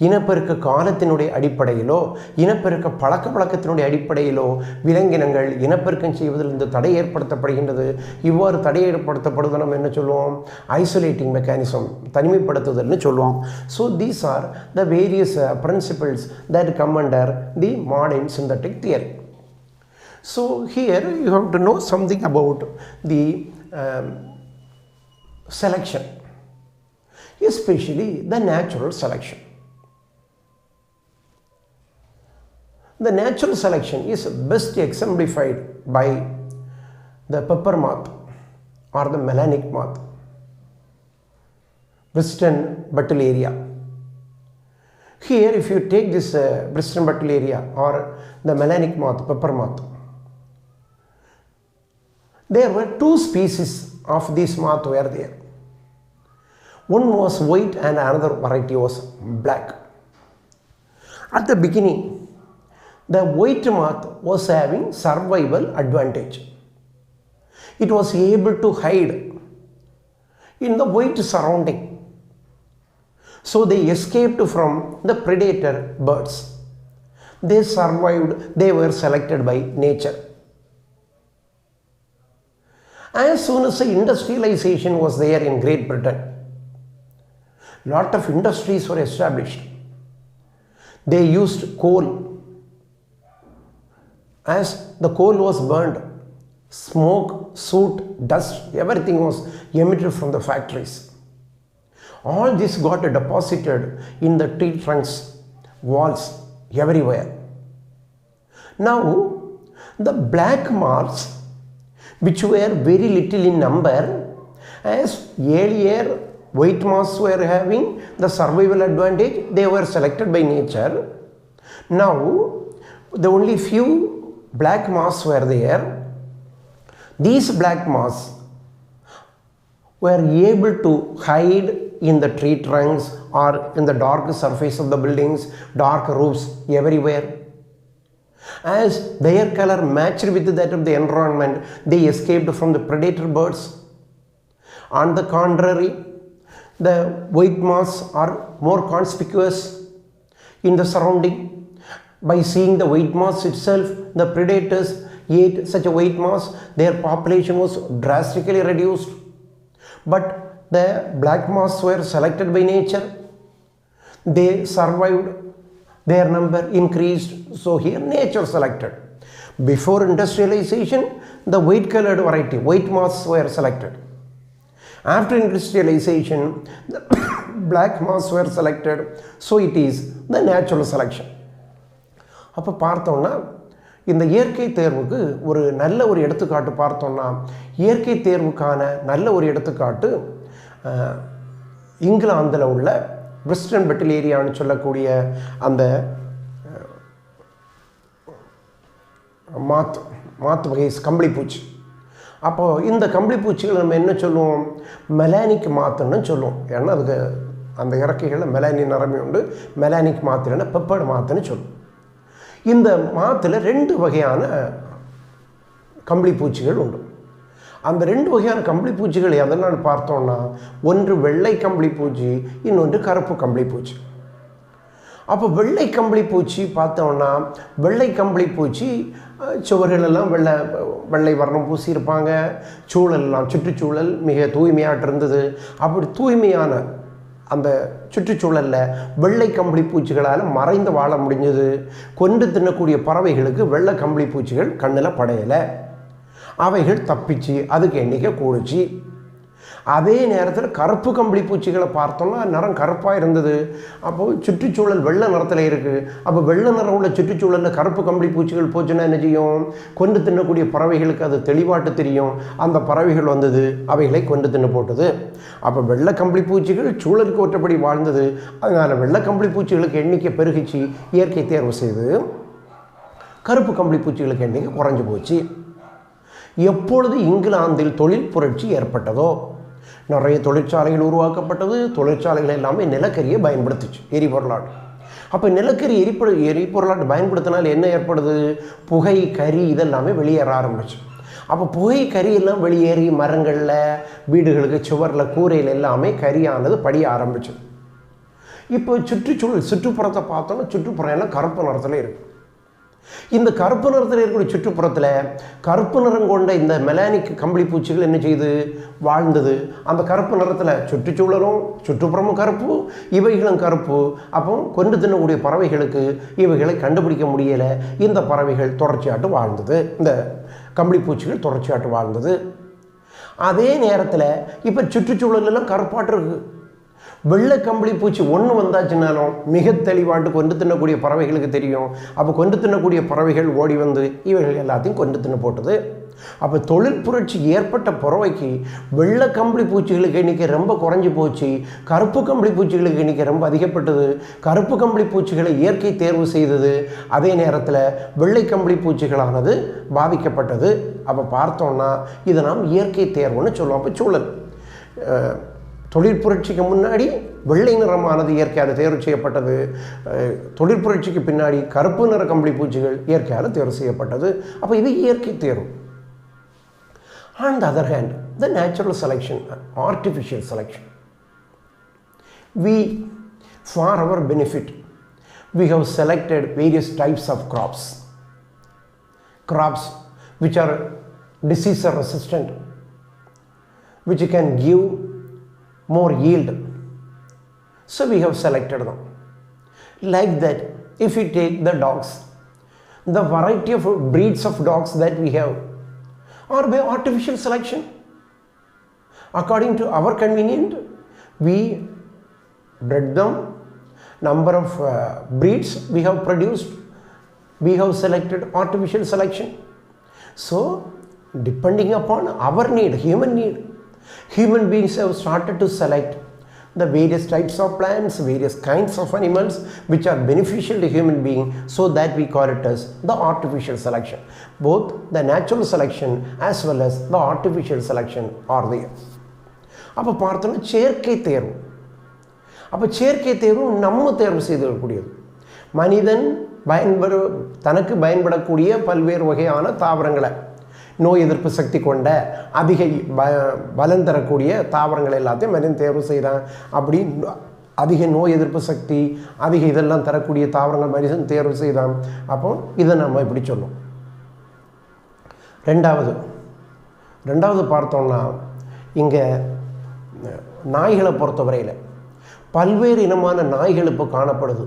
இனப்பெருக்க காலத்தினுடைய அடிப்படையிலோ இனப்பெருக்க பழக்க வழக்கத்தினுடைய அடிப்படையிலோ விலங்கினங்கள் இனப்பெருக்கம் செய்வதில் இந்த தடை ஏற்படுத்தப்படுகின்றது. இவ்வாறு தடை ஏற்படுத்தப்படுவதை நம்ம என்ன சொல்லுவோம்? ஐசோலேட்டிங் மெக்கானிசம், தனிமைப்படுத்துதல்னு சொல்லுவோம். So these are the various principles that come under the modern synthetic theory. So here you have to know something about the selection, especially the natural selection. The natural selection is best exemplified by the pepper moth or the melanic moth, Western Butyleria. Here if you take this Western Butyleria or the melanic moth, pepper moth, there were two species of this moth were there. One was white and another variety was black. At the beginning, the white moth was having survival advantage. It was able to hide in the white surrounding. So they escaped from the predator birds. They survived, they were selected by nature. As soon as the industrialization was there in Great Britain, lot of industries were established. They used coal. As the coal was burned, smoke, soot, dust, everything was emitted from the factories. All this got deposited in the tree trunks, walls, everywhere. Now, the black marks, which were very little in number, as earlier white marks were having the survival advantage, they were selected by nature. Now, the only few black marks were there. These black marks were able to hide in the tree trunks or in the dark surface of the buildings, dark roofs, everywhere. As their color matched with that of the environment, they escaped from the predator birds. On the contrary, the white moths are more conspicuous in the surrounding. By seeing the white moths itself, the predators ate such a white moths, their population was drastically reduced. But the black moths were selected by nature. They survived, their number increased, so here nature selected. Before industrialization, the white colored variety, white moths were selected. After industrialization, the black moths were selected, so it is the natural selection. அப்போ பார்த்தோம்னா இந்த இயற்கை தேர்வுக்கு ஒரு நல்ல ஒரு எடுத்துக்காட்டு பார்த்தோம்னா, இயற்கை தேர்வுக்கான நல்ல ஒரு எடுத்துக்காட்டு இங்கிலாந்தில் உள்ள வெஸ்டர்ன் பெட்டில் ஏரியான்னு சொல்லக்கூடிய அந்த மாத்து வகை கம்பளிப்பூச்சி. அப்போது இந்த கம்பளிப்பூச்சிகள் நம்ம என்ன சொல்லுவோம், மெலானிக் மாத்துன்னு சொல்லுவோம். ஏன்னா அதுக்கு அந்த இறக்கைகளில் மெலானி நிறமே உண்டு. மெலானிக் மாத்து இல்லைன்னா பெப்பர்டு மாத்துன்னு சொல்லுவோம். இந்த மாத்தில் 2 வகையான கம்பளிப்பூச்சிகள் உண்டு. அந்த 2 வகையான கம்பளிப்பூச்சிகள் எதெல்லாம் பார்த்தோம்னா, ஒன்று வெள்ளை கம்பளிப்பூச்சி, இன்னொன்று கருப்பு கம்பளிப்பூச்சி. அப்போ வெள்ளை கம்பளிப்பூச்சி பார்த்தோம்னா, வெள்ளை கம்பளிப்பூச்சி சுவர்களெல்லாம் வெள்ளை வர்ணம் பூசியிருப்பாங்க. சூழலெல்லாம் சுற்றுச்சூழல் மிக தூய்மையாட்டு இருந்தது. அப்படி தூய்மையான அந்த சுற்றுச்சூழலில் வெள்ளை கம்பளிப்பூச்சிகளால் மறைந்து வாழ முடிஞ்சது. கொண்டு தின்னக்கூடிய பறவைகளுக்கு வெள்ளை கம்பளிப்பூச்சிகள் கண்ணில் படையலை. அவைகள் தப்பிச்சு அதுக்கு எண்ணிக்கை கூடுச்சு. அதே நேரத்தில் கருப்பு கம்பளிப்பூச்சிகளை பார்த்தோம்னா நிறம் கருப்பாக இருந்தது. அப்போது சுற்றுச்சூழல் வெள்ளை நிறத்தில் இருக்குது. அப்போ வெள்ளை நிறம் உள்ள சுற்றுச்சூழலில் கருப்பு கம்பளிப்பூச்சிகள் போச்சுன்னா என்ன செய்யும், கொண்டு தின்னக்கூடிய பறவைகளுக்கு அது தெளிவாட்டு தெரியும். அந்த பறவைகள் வந்தது, அவைகளை கொண்டு தின்னு போட்டது. அப்போ வெள்ளை கம்பளிப்பூச்சிகள் சூழலுக்கு ஒற்றபடி வாழ்ந்தது. அதனால் வெள்ளை கம்பளிப்பூச்சிகளுக்கு எண்ணிக்கை பெருகிச்சு. இயற்கை தேர்வு செய்து கருப்பு கம்பளிப்பூச்சிகளுக்கு எண்ணிக்கை குறைஞ்சி போச்சு. எப்பொழுது இங்கிலாந்தில் தொழில் புரட்சி ஏற்பட்டதோ, நிறைய தொழிற்சாலைகள் உருவாக்கப்பட்டது. தொழிற்சாலைகள் எல்லாமே நிலக்கரியை பயன்படுத்துச்சு, எரிபொருளாட்டு. அப்போ நிலக்கரி எரிபொருளாட்டு பயன்படுத்தினால் என்ன ஏற்படுது, புகை கரி இதெல்லாமே வெளியேற ஆரம்பிச்சு. அப்போ புகை கரி எல்லாம் வெளியேறி மரங்களில், வீடுகளுக்கு சுவரில், கூரையில் எல்லாமே கரியானது படிய ஆரம்பிச்சு. இப்போ சுற்றுப்புறத்தை பார்த்தோன்னா சுற்றுப்புறம் எல்லாம் கருப்பு நிறத்தில் இருக்குது. இந்த கருப்பு நிறத்தில் இருக்கக்கூடிய சுற்றுப்புறத்தில் கருப்பு நிறம் கொண்ட இந்த மெலானிக் கம்பளிப்பூச்சிகள் என்ன செய்யுது, வாழ்ந்தது. அந்த கருப்பு நிறத்தில் சுற்றுச்சூழலும் சுற்றுப்புறமும் கருப்பு, இவைகளும் கருப்பு. அப்போ கொண்டு தின்னக்கூடிய பறவைகளுக்கு இவைகளை கண்டுபிடிக்க முடியலை. இந்த பறவைகள் தொடர்ச்சியாட்டு வாழ்ந்தது, இந்த கம்பளிப்பூச்சிகள் தொடர்ச்சியாட்டு வாழ்ந்தது. அதே நேரத்தில் இப்போ சுற்றுச்சூழலெல்லாம் கருப்பாட்டு இருக்குது. வெள்ளை கம்பளிப்பூச்சி ஒன்று வந்தாச்சுனாலும் மிக தெளிவாட்டு கொண்டு தின்னக்கூடிய பறவைகளுக்கு தெரியும். அப்போ கொண்டு தின்னக்கூடிய பறவைகள் ஓடி வந்து இவைகள் எல்லாத்தையும் கொண்டு தின்னு போட்டது. அப்போ தொழில் புரட்சி ஏற்பட்ட பறவைக்கு வெள்ளை கம்பளிப்பூச்சிகளுக்கு எண்ணிக்கை ரொம்ப குறைஞ்சி போச்சு. கருப்பு கம்பளிப்பூச்சிகளுக்கு எண்ணிக்கை ரொம்ப அதிகப்பட்டது. கருப்பு கம்பளிப்பூச்சிகளை இயற்கை தேர்வு செய்தது. அதே நேரத்தில் வெள்ளை கம்பளிப்பூச்சிகளானது பாதிக்கப்பட்டது. அப்போ பார்த்தோம்னா இதை நாம் இயற்கை தேர்வுன்னு சொல்லுவோம். அப்போ சூழல் தொழிற்புரட்சிக்கு முன்னாடி வெள்ளை நிறமானது இயற்கையால் தேர்வு செய்யப்பட்டது. தொழிற்புரட்சிக்கு பின்னாடி கருப்பு நிற கம்பளிப்பூச்சிகள் இயற்கையால் தேர்வு செய்யப்பட்டது. அப்போ இது இயற்கை தேர்வு. On the other hand, the natural selection, artificial selection, we, for our benefit, we have selected various types of crops which are disease resistant, which can give more yield. So we have selected them. Like that, if we take the dogs, the variety of breeds of dogs that we have, or by artificial selection. According to our convenience, we bred them, number of breeds we have produced, we have selected artificial selection. So, depending upon our need, human beings have started to select the various types of plants, various kinds of animals which are beneficial to human being, so that we call it as the artificial selection. Both the natural selection as well as the artificial selection are there. அப்போ பார்த்தோன்னா செயற்கை தேர்வு. அப்போ செயற்கை தேர்வு நம்ம தேர்வு செய்துக்கூடியது. மனிதன் தனக்கு பயன்படக்கூடிய பல்வேறு வகையான தாவரங்களை, நோய் எதிர்ப்பு சக்தி கொண்ட அதிக பலன் தரக்கூடிய தாவரங்கள் எல்லாத்தையும் மனிதன் தேர்வு செய்கிறான். அப்படி அதிக நோய் எதிர்ப்பு சக்தி, அதிக இதெல்லாம் தரக்கூடிய தாவரங்கள் மனிதன் தேர்வு செய்தான். அப்போ இதை நம்ம இப்படி சொல்லுவோம். ரெண்டாவது பார்த்தோம்னா, இங்கே நாய்களை பொறுத்தவரையில் பல்வேறு இனமான நாய்கள் இப்போ காணப்படுது.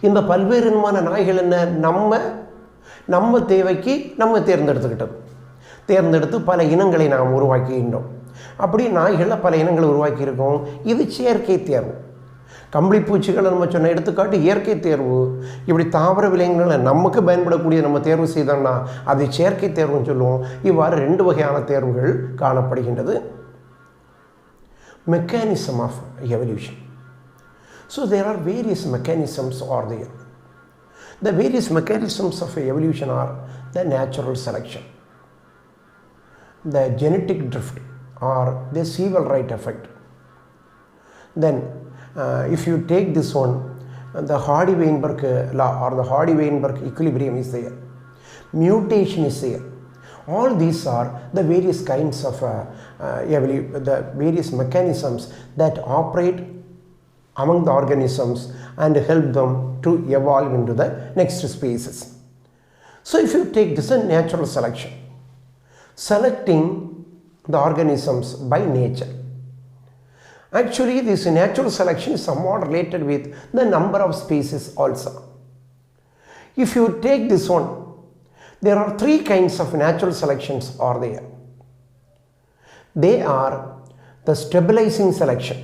இந்த பல்வேறு இனமான நாய்கள் என்ன, நம்ம தேவைக்கு நம்ம தேர்ந்தெடுத்து பல இனங்களை நாம் உருவாக்கின்றோம். அப்படி நாய்களில் பல இனங்களை உருவாக்கியிருக்கோம். இது செயற்கை தேர்வு. கம்பளிப்பூச்சிகளை நம்ம சொன்ன எடுத்துக்காட்டு இயற்கை தேர்வு. இப்படி தாவர விலங்குகளை நமக்கு பயன்படக்கூடிய நம்ம தேர்வு செய்தோம்னா அது செயற்கை தேர்வுன்னு சொல்லுவோம். இவ்வாறு 2 வகையான தேர்வுகள் காணப்படுகின்றது. Mechanism of evolution. So there are various mechanisms are there. The various mechanisms of evolution are the natural selection, the genetic drift, or the civil right effect. Then if you take this one, the Hardy-Weinberg law or the Hardy-Weinberg equilibrium is there. Mutation is there. All these are the various kinds of the various mechanisms that operate among the organisms and help them to evolve into the next species. So if you take this as natural selection, selecting the organisms by nature. Actually, this natural selection is somewhat related with the number of species also. If you take this one, there are 3 kinds of natural selections are there. They are the stabilizing selection,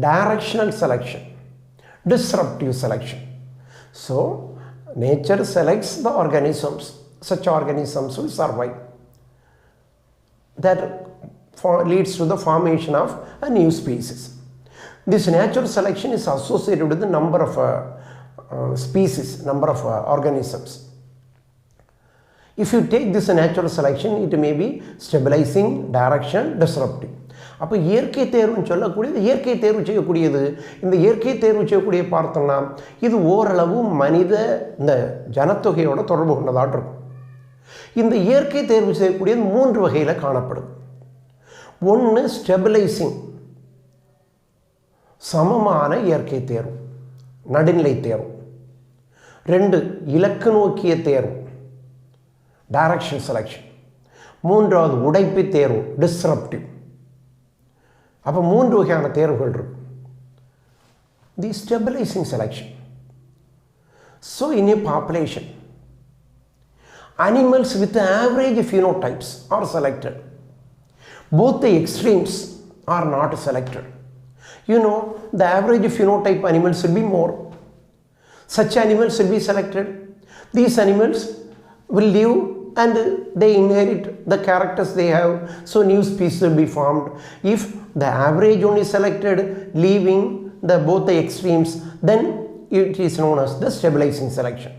directional selection, disruptive selection. So, nature selects the organisms. Such organisms will survive. That leads to the formation of a new species. This natural selection is associated with the number of species, number of organisms. If you take this natural selection, it may be stabilizing, direction, disruptive. அப்போ இயற்கை தேர்வுன்னு சொல்லக்கூடியது இயற்கை தேர்வு செய்யக்கூடியது. இந்த இயற்கை தேர்வு செய்யக்கூடிய பார்த்தோம்னா இது ஓரளவு மனித இந்த ஜனத்தொகையோட தொடர்பு கொண்டதாக இருக்கும். இந்த இயற்கை தேர்வு செய்யக்கூடியது 3 வகையில் காணப்படுது. ஒன்று ஸ்டெபிலைசிங், சமமான இயற்கை தேர்வு, நடுநிலை தேர்வு. 2 இலக்கு நோக்கிய தேர்வு, டைரக்ஷன் செலெக்ஷன். 3வது உடைப்பு தேர்வு, டிஸ்ரப்டிவ். அப்போ 3 வகையான தேர்வுகள் இருக்கு. The stabilising selection. So in a population, animals with average phenotypes are selected. Both the extremes are not selected. You know, the average phenotype animals will be more. Such animals will be selected. These animals will live and they inherit the characters they have. So new species will be formed. If the average only selected, leaving both the extremes, then it is known as the stabilizing selection.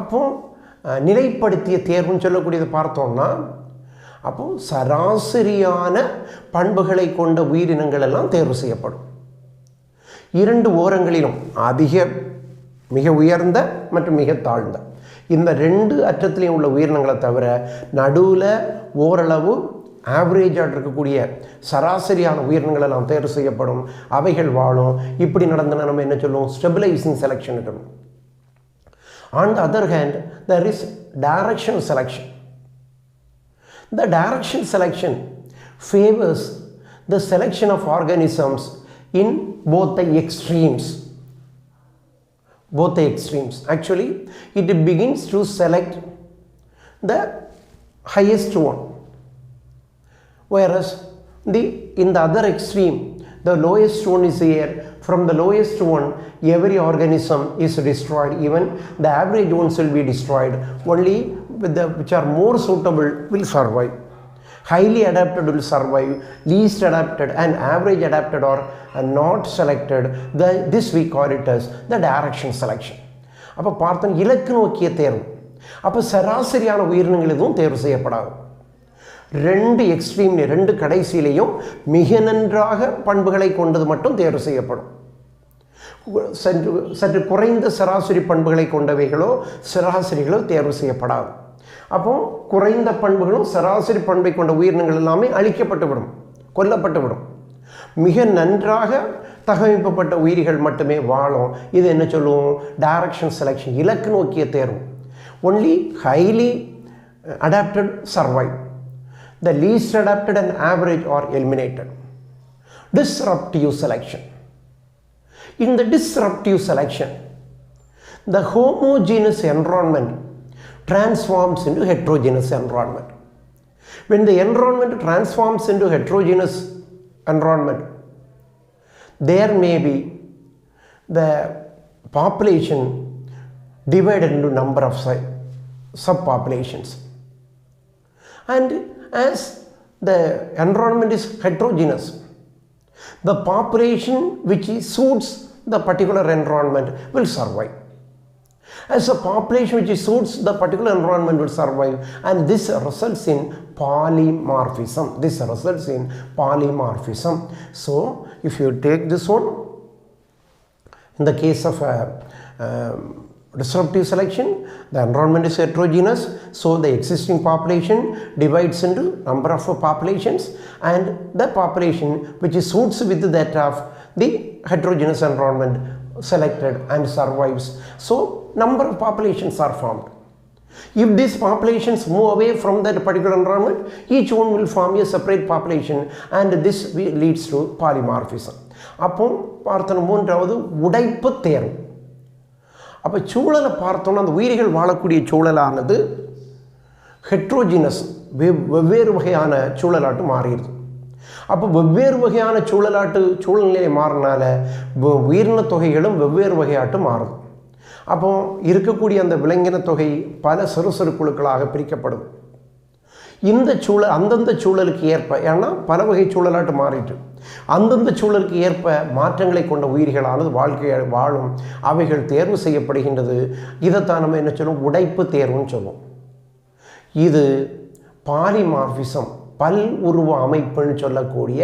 அப்போ நிலைப்படுத்திய தேர்வுன்னு சொல்லக்கூடியது பார்த்தோம்னா, அப்போ சராசரியான பண்புகளை கொண்ட உயிரினங்கள் எல்லாம் தேர்வு செய்யப்படும். 2 ஓரங்களிலும் மிக உயர்ந்த மற்றும் மிக தாழ்ந்த இந்த 2 அற்றத்திலையும் உள்ள உயிரினங்களை தவிர நடுவில் ஓரளவு ஆவரேஜாக இருக்கக்கூடிய சராசரியான உயிரினங்கள் எல்லாம் தேர்வு செய்யப்படும். அவைகள் வாழும். இப்படி நடந்தனா நம்ம என்ன சொல்லுவோம்? ஸ்டெபிலைசிங் செலெக்ஷன் இருக்கணும். On the other hand, there is directional selection. The direction selection favors the selection of organisms in both the extremes. Actually, it begins to select the highest one, whereas in the other extreme, the lowest one is here. From the lowest one, every organism is destroyed. Even the average ones will be destroyed. Only which are more suitable will survive. Highly adapted will survive. Least adapted and average adapted are not selected. This we call it as the direction selection. அப்போ பார்த்தோம் இலக்கு நோக்கிய தேர்வு. அப்போ சராசரியான உயிரினங்கள் எதுவும் தேர்வு செய்யப்படாது. ரெண்டு எக்ஸ்ட்ரீம்ல ரெண்டு கடைசியிலையும் மிக நன்றாக பண்புகளை கொண்டது மட்டும் தேர்வு செய்யப்படும். சற்று குறைந்த சராசரி பண்புகளை கொண்டவைகளோ சராசரிகளோ தேர்வு செய்யப்படாது. அப்போ குறைந்த பண்புகளும் சராசரி பண்பை கொண்ட உயிரினங்கள் எல்லாமே அழிக்கப்பட்டுவிடும், கொல்லப்பட்டுவிடும். மிக நன்றாக தகவமைக்கப்பட்ட உயிரிகள் மட்டுமே வாழும். இது என்ன சொல்லுவோம்? டைரக்ஷன் செலெக்ஷன், இலக்கு நோக்கிய தேர்வு. Only highly adapted survive. The least adapted and average are eliminated. Disruptive selection. In the disruptive selection, the homogeneous environment transforms into heterogeneous environment. When the environment transforms into heterogeneous environment, there may be the population divided into number of subpopulations. And as the environment is heterogeneous, the population which suits the particular environment will survive. As a population which suits the particular environment will survive, and this results in polymorphism. This results in polymorphism. So, if you take this one, in the case of disruptive selection, the environment is heterogeneous, so the existing population divides into number of populations, and the population which suits with that of the heterogeneous environment selected and survives. So number of populations are formed. If these populations move away from that particular environment, each one will form a separate population, and this leads to polymorphism. அப்போ பார்த்தோம் மூன்றாவது உடைப்பு தேர்வு. அப்போ சூழலை பார்த்தோன்னா அந்த உயிரிகள் வாழக்கூடிய சூழலானது ஹெட்ரோஜினஸ், வெவ்வேறு வகையான சூழலாட்டு மாறிடுது. அப்போ வெவ்வேறு வகையான சூழ்நிலை மாறினால உயிரின தொகைகளும் வெவ்வேறு வகையாட்டு மாறுது. அப்போ இருக்கக்கூடிய அந்த விலங்கின தொகை பல சிறு சிறு குழுக்களாக பிரிக்கப்படுது. இந்த சூழல் அந்தந்த சூழலுக்கு ஏற்ப, ஏன்னா பல வகை சூழலாட்டு மாறிட்டு அந்தந்த சூழலுக்கு ஏற்ப மாற்றங்களை கொண்ட உயிரிகளானது வாழ்க்கையை வாழும், அவைகள் தேர்வு செய்யப்படுகின்றது. இதைத்தான் நம்ம என்ன சொல்லுவோம்? உடைப்பு தேர்வுன்னு சொல்லுவோம். இது பாலிமார்பிசம், பல் உருவ அமைப்புன்னு சொல்லக்கூடிய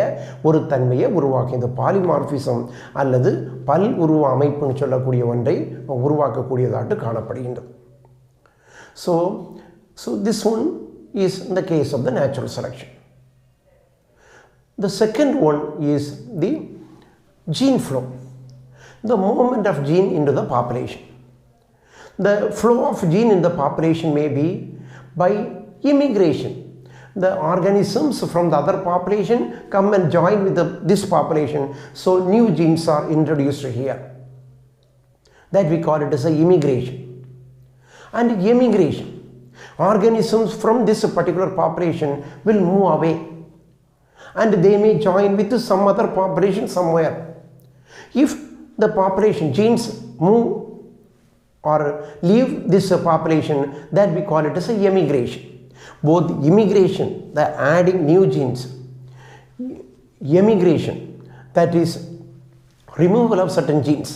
ஒரு தன்மையை உருவாக்கும். இந்த பாலிமார்பிசம் அல்லது பல் உருவ அமைப்புன்னு சொல்லக்கூடிய ஒன்றை உருவாக்கக்கூடியதாட்டு காணப்படுகின்றது. So this one is in the case of the natural selection. The second one is the gene flow, the movement of gene into the population. The flow of gene in the population may be by immigration. The organisms from the other population come and join with this population, so new genes are introduced here. That we call it as a immigration. And emigration, organisms from this particular population will move away, and they may join with some other population somewhere. If the population genes move or leave this population, that we call it as a emigration. Both immigration, the adding new genes, emigration, that is removal of certain genes,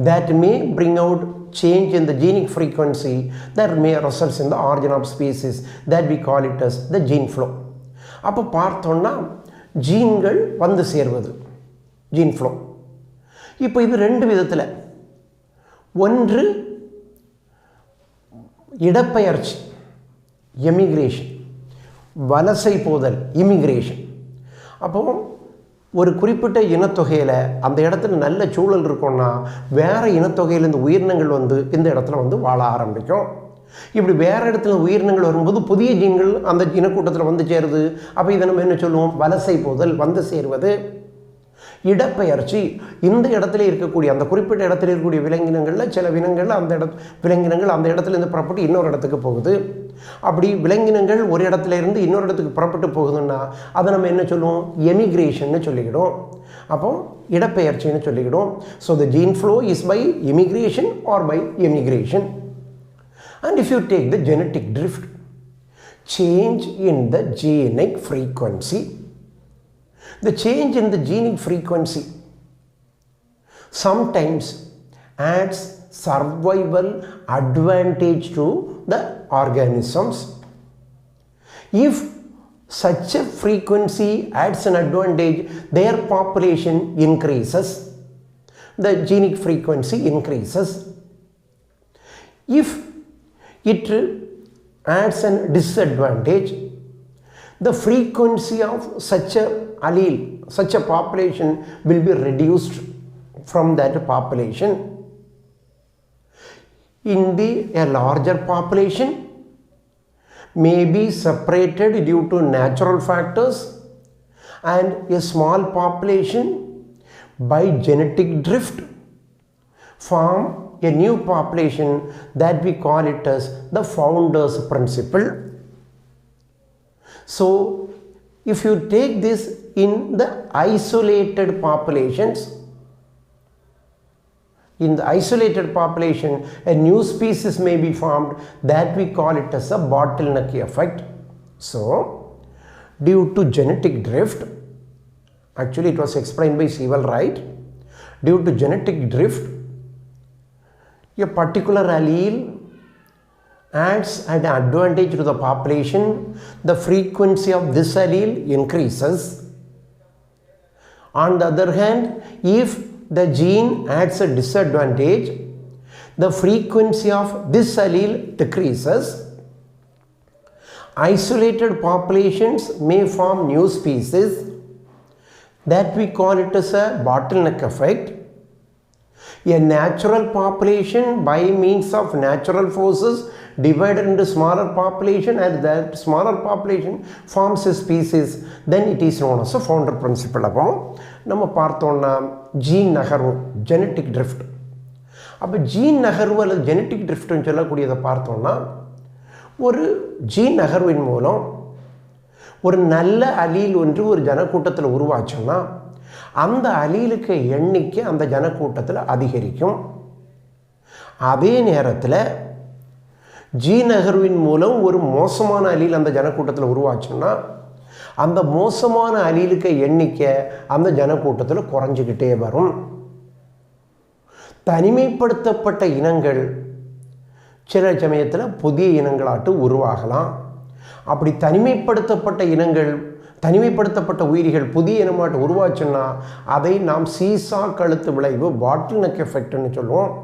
that may bring out change in the genic frequency, that may result in the origin of species, that we call it as the gene flow. அப்போ பார்த்தோன்னா ஜீன்கள் வந்து சேர்வது gene flow. இப்போ இது ரெண்டு விதத்தில், ஒன்று இடப்பெயர்ச்சி எமிக்ரேஷன், வலசை போதல் இமிக்ரேஷன். அப்போ ஒரு குறிப்பிட்ட இனத்தொகையில் அந்த இடத்துல நல்ல சூழல் இருக்கும்னா வேறு இனத்தொகையில் இந்த உயிரினங்கள் வந்து இந்த இடத்துல வந்து வாழ ஆரம்பிக்கும். இப்படி வேறு இடத்துல உயிரினங்கள் வரும்போது புதிய ஜீன்கள் அந்த இனக்கூட்டத்தில் வந்து சேருது. அப்போ இதை நம்ம என்ன சொல்லுவோம்? வலசை போதல், வந்து சேருவது. இடப்பெயர்ச்சி இந்த இடத்துல இருக்கக்கூடிய அந்த குறிப்பிட்ட இடத்துல இருக்கக்கூடிய விலங்கினங்களில் சில விலங்குகள் விலங்கினங்கள் அந்த இடத்துலேருந்து புறப்பட்டு இன்னொரு இடத்துக்கு போகுது. அப்படி விலங்கினங்கள் ஒரு இடத்துல இருந்து இன்னொரு இடத்துக்கு புறப்பட்டு போகுதுன்னா அதை நம்ம என்ன சொல்லுவோம்? எமிக்ரேஷன்னு சொல்லிக்கிடும். அப்போ இடப்பெயர்ச்சின்னு சொல்லிக்கிடும். So the gene flow is by immigration or by emigration. And if you take the genetic drift, change in the genic frequency, the change in the genic frequency sometimes adds survival advantage to the organisms. If such a frequency adds an advantage, their population increases, the genic frequency increases. If it adds a disadvantage, the frequency of such a allele, such a population will be reduced from that population. In a larger population may be separated due to natural factors, and a small population by genetic drift form a new population that we call it as the founder's principle. So if you take this in the isolated populations, in the isolated population a new species may be formed that we call it as a bottleneck effect. So due to genetic drift, actually it was explained by Sewell, right? Due to genetic drift, a particular allele adds an advantage to the population. The frequency of this allele increases. On the other hand, if the gene adds a disadvantage, the frequency of this allele decreases. Isolated populations may form new species that we call it as a bottleneck effect. A natural population by means of natural forces divided into smaller population, and that smaller population forms a species, then it is known as a founder principle. அப்போ நம்ம பார்த்தோம்னா gene நகர்வு, genetic drift. அப்போ gene நகர்வு அல்லது genetic ட்ரிஃப்ட்னு சொல்லக்கூடியதை பார்த்தோம்னா ஒரு ஜீன் நகர்வின் மூலம் ஒரு நல்ல அலீல் ஒன்று ஒரு ஜனக்கூட்டத்தில் உருவாச்சோன்னா அந்த அலீலுக்கு எண்ணிக்கை அந்த ஜனக்கூட்டத்தில் அதிகரிக்கும். அதே நேரத்தில் ஜீன் நகர்வின் மூலம் ஒரு மோசமான அலீல் அந்த ஜனக்கூட்டத்தில் உருவாச்சுன்னா அந்த மோசமான அலீலுக்கு எண்ணிக்கை அந்த ஜனக்கூட்டத்தில் குறைஞ்சிக்கிட்டே வரும். தனிமைப்படுத்தப்பட்ட இனங்கள் சில சமயத்தில் புதிய இனங்களாட்டு உருவாகலாம். அப்படி தனிமைப்படுத்தப்பட்ட உயிரிகள் புதிய இனமாட்டு உருவாச்சுன்னா அதை நாம் சீசா கழுத்து விளைவு, பாட்டில்நெக் எஃபெக்ட்னு சொல்லுவோம்.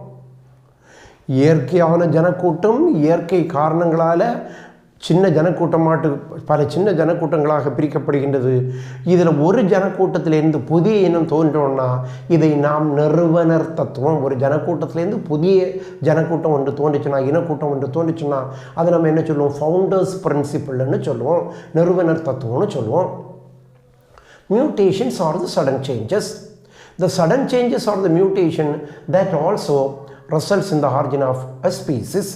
இயற்கையான ஜனக்கூட்டம் இயற்கை காரணங்களால் சின்ன ஜனக்கூட்டமாட்டு பல சின்ன ஜனக்கூட்டங்களாக பிரிக்கப்படுகின்றது. இதில் ஒரு ஜனக்கூட்டத்திலேருந்து புதிய இனம் தோன்றோன்னா இதை நாம் நிறுவனர் தத்துவம். ஒரு ஜனக்கூட்டத்திலேருந்து புதிய ஜனக்கூட்டம் ஒன்று தோன்றுச்சுன்னா, இனக்கூட்டம் ஒன்று தோன்றுச்சுன்னா அதை நம்ம என்ன சொல்லுவோம்? ஃபவுண்டர்ஸ் பிரின்சிபிள்னு சொல்லுவோம், நிறுவனர் தத்துவம்னு சொல்லுவோம். Mutations are the sudden changes. The sudden changes are the mutation that also results in the origin of a species.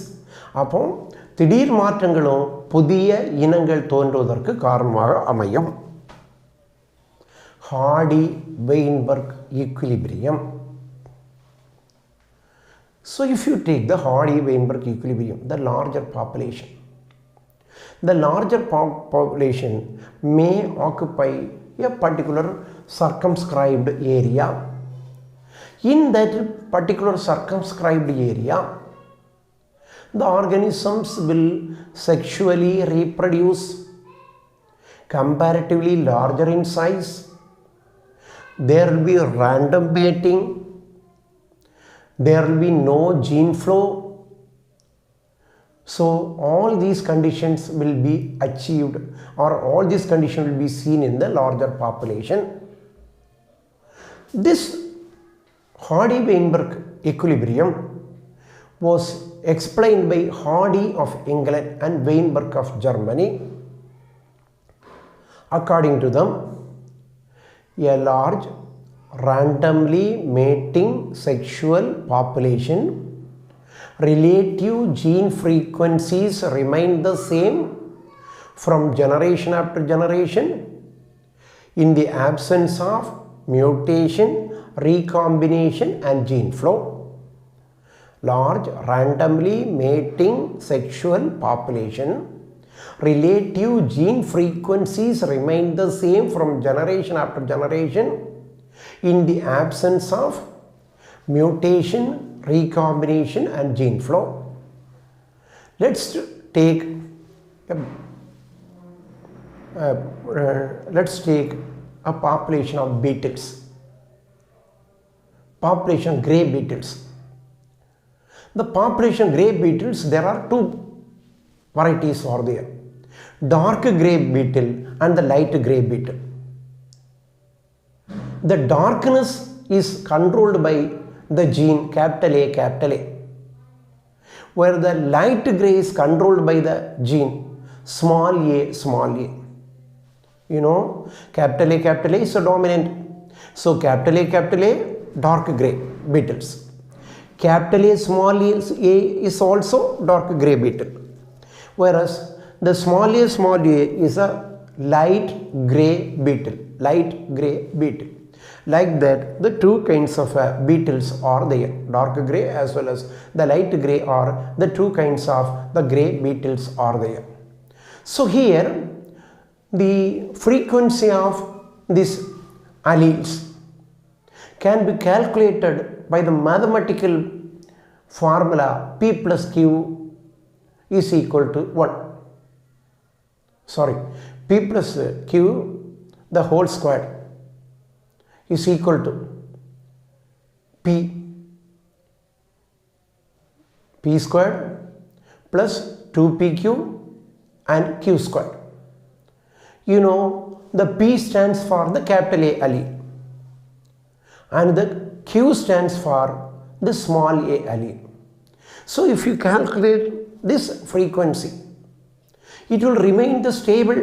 அப்போ திடீர் மாற்றங்களும் புதிய இனங்கள் தோன்றுவதற்கு காரணமாக அமையும். Hardy-Weinberg equilibrium. So if you take the Hardy-Weinberg equilibrium, the larger population may occupy a particular circumscribed area. In that particular circumscribed area, the organisms will sexually reproduce, comparatively larger in size. There will be random mating. There will be no gene flow. So all these conditions will be achieved, or all these conditions will be seen in the larger population. This Hardy-Weinberg equilibrium was explained by Hardy of England and Weinberg of Germany. According to them, a large randomly mating sexual population, relative gene frequencies remain the same from generation after generation in the absence of mutation, recombination and gene flow. Large randomly mating sexual population, relative gene frequencies remain the same from generation after generation in the absence of mutation, recombination and gene flow. Let's take a population of beetles, population grey beetles. The population grey beetles, there are two varieties are there, dark grey beetle and the light grey beetle. The darkness is controlled by the gene capital A, where the light grey is controlled by the gene small a. You know, capital A is a dominant. So capital A, dark grey beetles. Capital A, small a is also dark grey beetle. Whereas the small a is a light grey beetle. Like that, the two kinds of beetles are there. Dark grey as well as the light grey are the two kinds of the grey beetles are there. So here the frequency of these alleles can be calculated by the mathematical formula P plus Q is equal to 1. Sorry, P plus Q the whole square is equal to P squared plus 2PQ and Q squared. You know, the P stands for the capital A allele and the Q stands for the small a allele. So if you calculate this frequency, it will remain the stable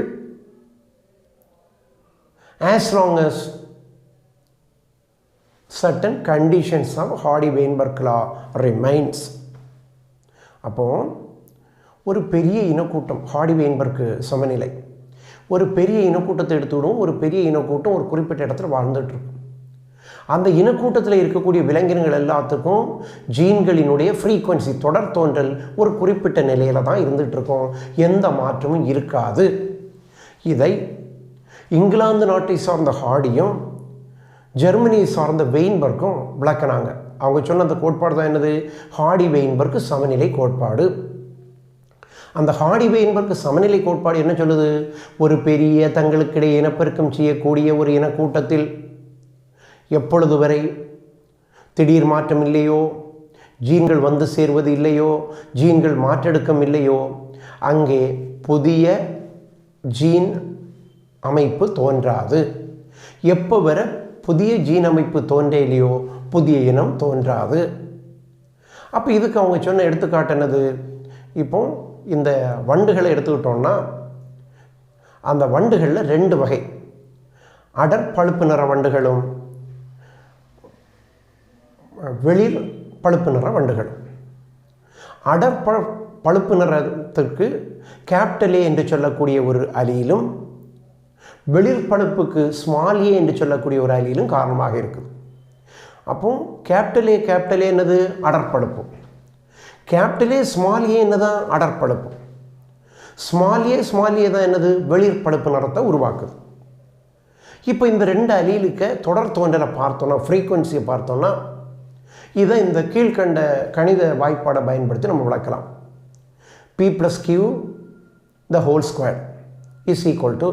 as long as certain conditions of Hardy-Weinberg law remains. அப்போ ஒரு பெரிய இனக்கூட்டம் Hardy-Weinberg சமநிலை, ஒரு பெரிய இனக்கூட்டத்தை எடுத்துவிடும். ஒரு பெரிய இனக்கூட்டம் ஒரு குறிப்பிட்ட இடத்துல வாழ்ந்துட்டு இருக்கும். அந்த இனக்கூட்டத்தில் இருக்கக்கூடிய விலங்கினங்கள் எல்லாத்துக்கும் ஜீன்களினுடைய ஃப்ரீக்வன்சி தொடர் தோன்றல் ஒரு குறிப்பிட்ட நிலையில் தான் இருந்துகிட்டு இருக்கும். எந்த மாற்றமும் இருக்காது. இதை இங்கிலாந்து நாட்டை சார்ந்த ஹார்டியும் ஜெர்மனியை சார்ந்த வெயின்பெர்க்கும் விளக்கினாங்க. அவங்க சொன்ன அந்த கோட்பாடு தான் என்னது? ஹார்டி-வெயின்பெர்க் சமநிலை கோட்பாடு. அந்த ஹார்டி-வெயின்பெர்க் சமநிலை கோட்பாடு என்ன சொல்லுது? ஒரு பெரிய தங்களுக்கிடையே இனப்பெருக்கம் செய்யக்கூடிய ஒரு இனக்கூட்டத்தில் எப்பொழுது வரை திடீர் மாற்றம் இல்லையோ, ஜீன்கள் வந்து சேர்வது இல்லையோ, ஜீன்கள் மாற்றெடுக்கம் இல்லையோ, அங்கே புதிய ஜீன் அமைப்பு தோன்றாது. எப்போ வர புதிய ஜீன் அமைப்பு தோன்றலையோ புதிய இனம் தோன்றாது. அப்போ இதுக்கு அவங்க சொன்ன எடுத்துக்காட்டு என்னது? இப்போ இந்த வண்டுகளை எடுத்துக்கிட்டோம்னா அந்த வண்டுகளில் ரெண்டு வகை, அடர் பழுப்பு நிற வண்டுகளும் வெளிர் பழுப்பு நிற வண்டுகளும். அடர் பழுப்பு நிறத்திற்கு கேபிட்டல் ஏ என்று சொல்லக்கூடிய ஒரு அலியிலும், வெளிர் பழுப்புக்கு ஸ்மால் ஏ என்று சொல்லக்கூடிய ஒரு அலியிலும் காரணமாக இருக்குது. அப்போ கேபிட்டல் ஏ என்னது? அடற்பழுப்பு. கேபிட்டல் ஏ ஸ்மால் ஏ என்னதான்? அடற்பழுப்பு. ஸ்மால் ஏ தான் என்னது? வெளிர் பழுப்பு நிறத்தை உருவாக்குது. இப்போ இந்த ரெண்டு அலீலுக்கு தொடர் தோன்றலை பார்த்தோன்னா, ஃப்ரீக்குவன்சியை பார்த்தோன்னா, இதை இந்த கீழ்கண்ட கணித வாய்ப்பாடை பயன்படுத்தி நம்ம விளக்கலாம். P plus Q the whole square is equal to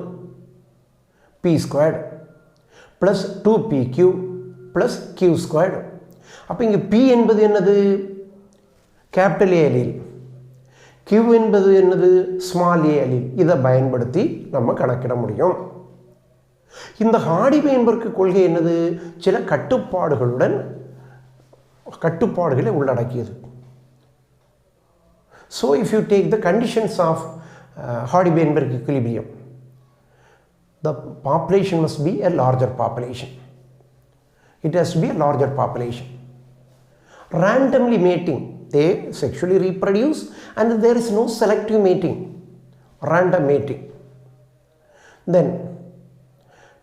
P squared plus 2PQ plus Q squared. அப்போ இங்கே P என்பது என்னது? Capital A allele. Q என்பது என்னது? Small A allele. இதை பயன்படுத்தி நம்ம கணக்கிட முடியும். இந்த ஹார்டி-வெயின்பெர்க் கொள்கை என்னது? சில கட்டுப்பாடுகளை உள்ளடக்கியது. So if you take the conditions of Hardy-Weinberg equilibrium, the population must be a larger population. It has to be a larger population. Randomly mating, they sexually reproduce and there is no selective mating, random mating. Then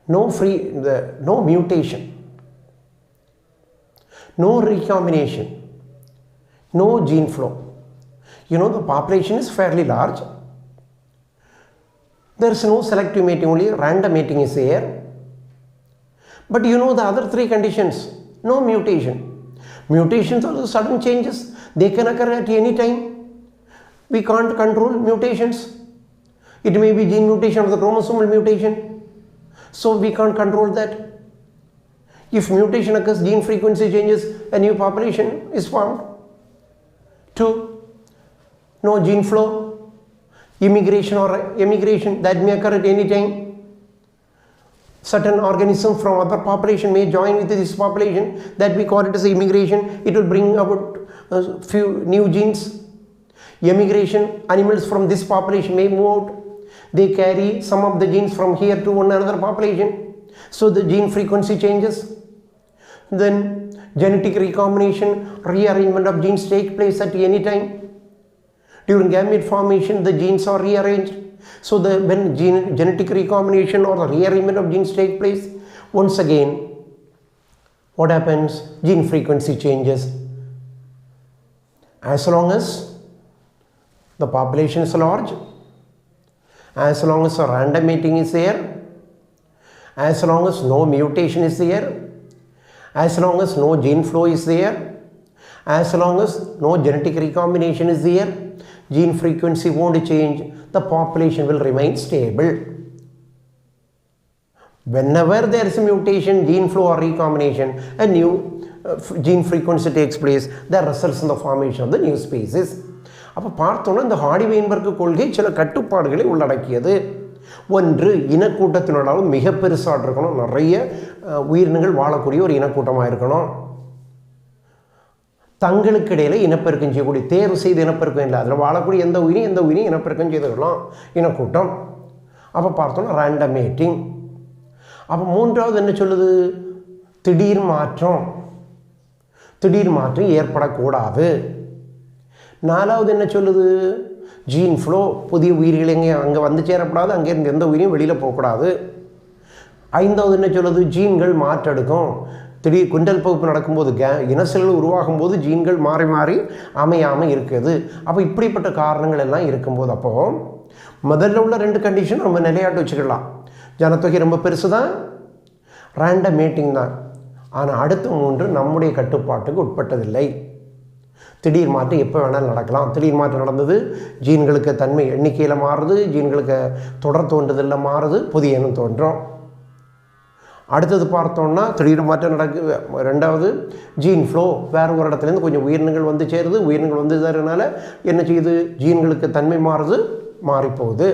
no mutation, no recombination, no gene flow. You know, the population is fairly large. There is no selective mating, only random mating is there. But you know the other three conditions, no mutation. Mutations are the sudden changes, they can occur at any time. We can't control mutations. It may be gene mutation or the chromosomal mutation, so we can't control that. If mutation occurs, gene frequency changes, a new population is formed. 2. No gene flow, immigration or emigration, that may occur at any time. Certain organisms from other population may join with this population, that we call it as immigration. It will bring about a few new genes. Emigration, animals from this population may move out. They carry some of the genes from here to another population, so the gene frequency changes. Then genetic recombination, rearrangement of genes take place at any time. During gamete formation, the genes are rearranged. So when genetic recombination or the rearrangement of genes take place, once again, what happens? Gene frequency changes. As long as the population is large, as long as a random mating is there, as long as no mutation is there, as long as no gene flow is there, as long as no genetic recombination is there, gene frequency won't change, the population will remain stable. Whenever there is a mutation, gene flow or recombination, a new gene frequency takes place, that results in the formation of the new species. அப்போ பார்த்தோன்னா இந்த Hardy-Weinberg கொள்கை சில கட்டுப்பாடுகளை உள்ளடக்கியது. ஒன்று, இனக்கூட்டத்தினோடாலும் மிக பெருசாக இருக்கணும், நிறைய உயிரினங்கள் வாழக்கூடிய ஒரு இனக்கூட்டமாக இருக்கணும். தங்களுக்கு இடையில் இனப்பெருக்கம் செய்யக்கூடிய, தேர்வு செய்து இனப்பெருக்கம் இல்லை, அதில் வாழக்கூடிய எந்த உயிரியும் இனப்பெருக்கம் செய்துக்கலாம் இனக்கூட்டம். அப்போ பார்த்தோன்னா ரேண்டம் மேட்டிங். அப்போ மூன்றாவது என்ன சொல்லுது? திடீர் மாற்றம் ஏற்படக்கூடாது. நாலாவது என்ன சொல்லுது? ஜீன் ஃப்ளோ, புதிய உயிர்கள் அங்கே வந்து சேரக்கூடாது, அங்கேருந்து எந்த உயிரியும் வெளியில் போகக்கூடாது. ஐந்தாவது என்ன சொல்லுது? ஜீன்கள் மாற்றெடுக்கும். திடீர் குண்டல் பகுப்பு நடக்கும்போது, இனசெல்கள் உருவாகும் போது ஜீன்கள் மாறி மாறி அமையாமல் இருக்குது. அப்போ இப்படிப்பட்ட காரணங்கள் எல்லாம் இருக்கும்போது, அப்போது முதல்ல உள்ள 2 கண்டிஷன் நம்ம நிலையாட்டு வச்சுக்கலாம். ஜனத்தொகை ரொம்ப பெருசு தான், ரேண்டம் மேட்டிங் தான். ஆனால் அடுத்த 3 நம்முடைய கட்டுப்பாட்டுக்கு உட்பட்டதில்லை. திடீர் மாற்றம் எப்போ வேணாலும் நடக்கலாம். திடீர் மாற்றம் நடந்தது, ஜீன்களுக்கு தன்மை எண்ணிக்கையில் மாறுது, ஜீன்களுக்கு தொடர் தோன்றுதலில் மாறுது, புதிய இனம் தோன்றும். அடுத்தது பார்த்தோம்னா திடீர் மாற்றம் நடக்குது. ரெண்டாவது, ஜீன் ஃப்ளோ, வேறு ஒரு இடத்துலேருந்து கொஞ்சம் உயிரினங்கள் வந்து சேருது, உயிரினங்கள் வந்து சேருறதுனால என்ன செய்யுது? ஜீன்களுக்கு தன்மை மாறுது, மாறிப்போகுது.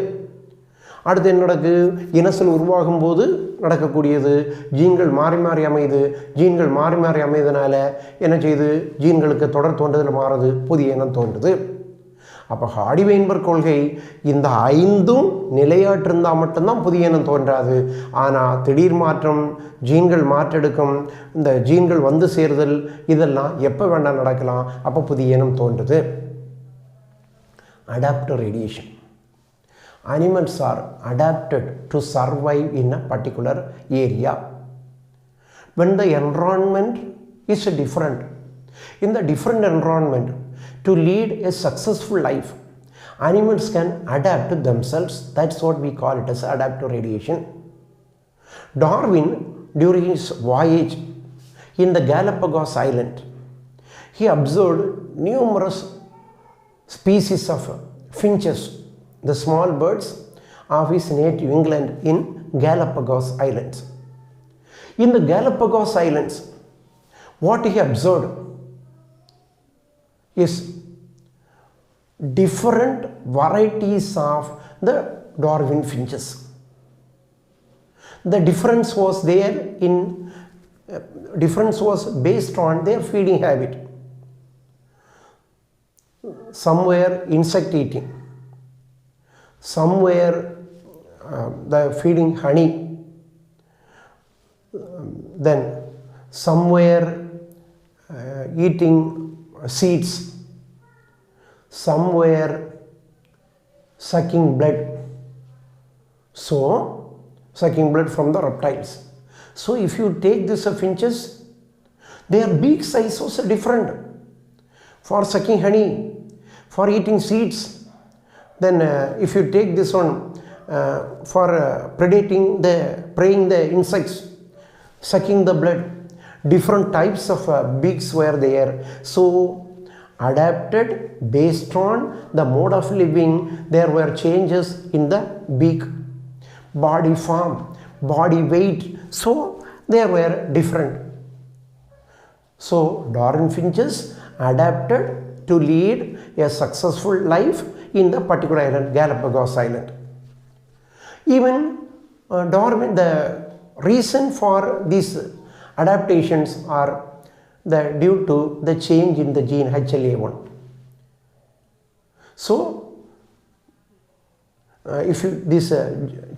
அடுத்து என்ன நடக்குது? இனசெல் உருவாகும் போது நடக்கக்கூடியது, ஜீன்கள் மாறி மாறி அமையுது. ஜீன்கள் மாறி மாறி அமையதுனால என்ன செய்யுது? ஜீன்களுக்கு தொடர் தோன்றுதல் மாறுது, புதிய இனம் தோன்றுது. அப்போ ஹார்டி-வெயின்பெர்க் கொள்கை இந்த 5ம் நிலையாட்டு இருந்தால் மட்டும்தான் புதிய இனம் தோன்றாது. ஆனால் திடீர் மாற்றம், ஜீன்கள் மாற்றெடுக்கும், இந்த ஜீன்கள் வந்து சேருதல், இதெல்லாம் எப்போ வேண்டாம் நடக்கலாம். அப்போ புதிய இனம் தோன்றுது. Adaptive radiation. Animals are adapted to survive in a particular area. When the environment is different, in the different environment, to lead a successful life, animals can adapt to themselves. That's what we call it as adaptive radiation. Darwin, during his voyage in the Galapagos Island, he observed numerous species of finches, the small birds of his native England, in Galapagos Islands. In the Galapagos Islands, what he observed is different varieties of the Darwin finches. The difference was there in difference was based on their feeding habit. Some were insect eating, some were the feeding honey, then some were eating seeds, some were sucking blood, so sucking blood from the reptiles. So if you take this finches, their beak size was different for sucking honey, for eating seeds. Then if you take this one for preying the insects, sucking the blood, different types of beaks were there. So adapted based on the mode of living, there were changes in the beak, body form, body weight, so they were different. So Darwin finches adapted to lead a successful life in the particular island, Galapagos Island. Even Darwin, the reason for these adaptations are due to the change in the gene HLA1. So if this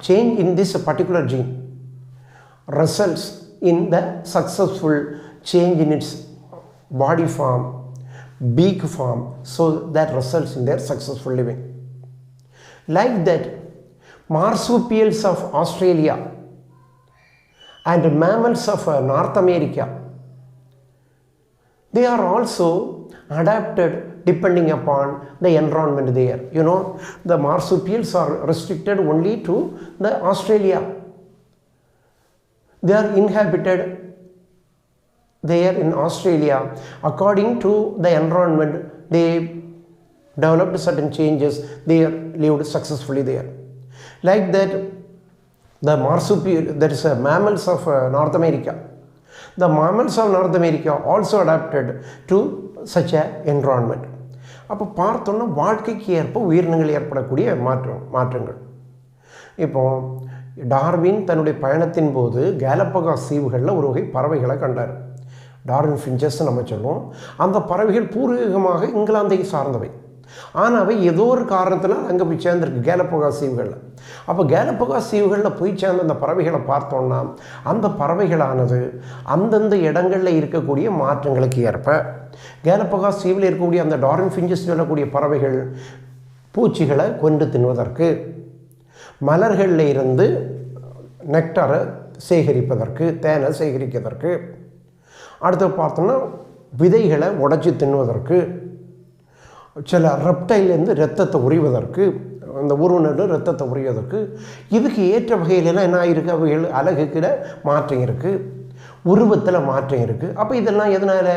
change in this particular gene results in the successful change in its body form, beak form, so that results in their successful living. Like that, marsupials of Australia and mammals of North America, they are also adapted depending upon the environment there. You know, the marsupials are restricted only to the Australia. They are inhabited there in Australia. According to the environment, they developed certain changes. They lived successfully there. Like that, the marsupial, that is mammals of North America. The mammals of North America also adapted to such an environment. அப்போ பார்த்தோன்னா வாழ்க்கைக்கு ஏற்ப உயிரினங்கள் ஏற்படக்கூடிய மாற்றங்கள். இப்போ Darwin தன்னுடைய பயணத்தின் போது கேலப்பகாஸ் தீவுகளில் ஒரு வகை பறவைகளை கண்டார். டார்வின் ஃபின்ச்சஸ் நம்ம சொல்லுவோம். அந்த பறவைகள் பூர்வீகமாக இங்கிலாந்தை சார்ந்தவை. ஆனால் அவை ஏதோ ஒரு காரணத்தினால் அங்கே போய் சேர்ந்துருக்கு கேலப்பகாஸ் தீவுகளில். அப்போ கேலப்பகாஸ் தீவுகளில் போய் சேர்ந்த அந்த பறவைகளை பார்த்தோன்னா அந்த பறவைகளானது அந்தந்த இடங்களில் இருக்கக்கூடிய மாற்றங்களுக்கு ஏற்ப கேலப்பகாஸ் தீவில் இருக்கக்கூடிய அந்த டார்வின் ஃபின்ச்சஸ் சொல்லக்கூடிய பறவைகள் பூச்சிகளை கொண்டு தின்வதற்கு, மலர்களில் இருந்து நெக்டரை சேகரிப்பதற்கு, தேனை சேகரிப்பதற்கு, அடுத்து பார்த்தோன்னா விதைகளை உடைச்சி தின்வதற்கு, சில ரெப்டைலேருந்து ரத்தத்தை உரிவதற்கு, அந்த உருவனோட ரத்தத்தை உரிவதற்கு, இதுக்கு ஏற்ற வகையிலலாம் என்ன ஆகிருக்கு, அவைகள் அழகுக்கிட மாற்றம் இருக்குது, உருவத்தில் மாற்றம் இருக்குது. அப்போ இதெல்லாம் எதனால்?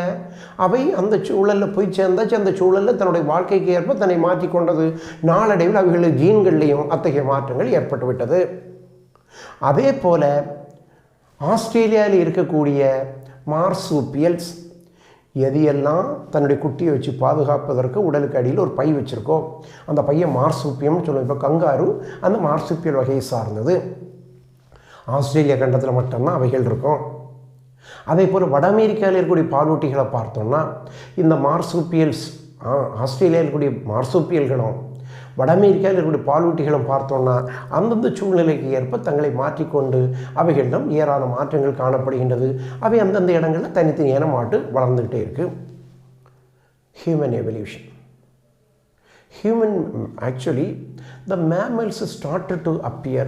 அவை அந்த சூழலில் போய் சேர்ந்தாச்சு, அந்த சூழலில் தன்னுடைய வாழ்க்கைக்கு ஏற்ப தன்னை மாற்றிக்கொண்டது. நாளடைவில் அவைகளுக்கு ஜீன்கள்லேயும் அத்தகைய மாற்றங்கள் ஏற்பட்டு விட்டது. அதே போல் ஆஸ்திரேலியாவில் இருக்கக்கூடிய மார்சூப்பியல்ஸ் எது எல்லாம் தன்னுடைய குட்டியை வச்சு பாதுகாப்பதற்கு உடலுக்கு அடியில் ஒரு பை வச்சுருக்கோ அந்த பையை மார்சூப்பியம்னு சொல்லுவோம். இப்போ கங்காரு அந்த மார்சூப்பியல் வகையை சார்ந்தது. ஆஸ்திரேலியா கண்டத்தில் மட்டும்தான் அவைகள் இருக்கும். அதே போல் வட அமெரிக்காவில் இருக்கக்கூடிய பாலூட்டிகளை பார்த்தோம்னா இந்த மார்சூப்பியல்ஸ், ஆஸ்திரேலியாவில் இருக்கக்கூடிய மார்சூப்பியல்களும் வட அமெரிக்காவில் இருக்கக்கூடிய பாலூட்டிகளும் பார்த்தோம்னா அந்தந்த சூழ்நிலைக்கு ஏற்ப தங்களை மாற்றிக்கொண்டு அவைகளிடம் ஏராளமான மாற்றங்கள் காணப்படுகின்றது. அவை அந்தந்த இடங்களில் தனித்தனியான மாட்டு வளர்ந்துக்கிட்டே இருக்குது. Human evolution. Actually, the mammals started to appear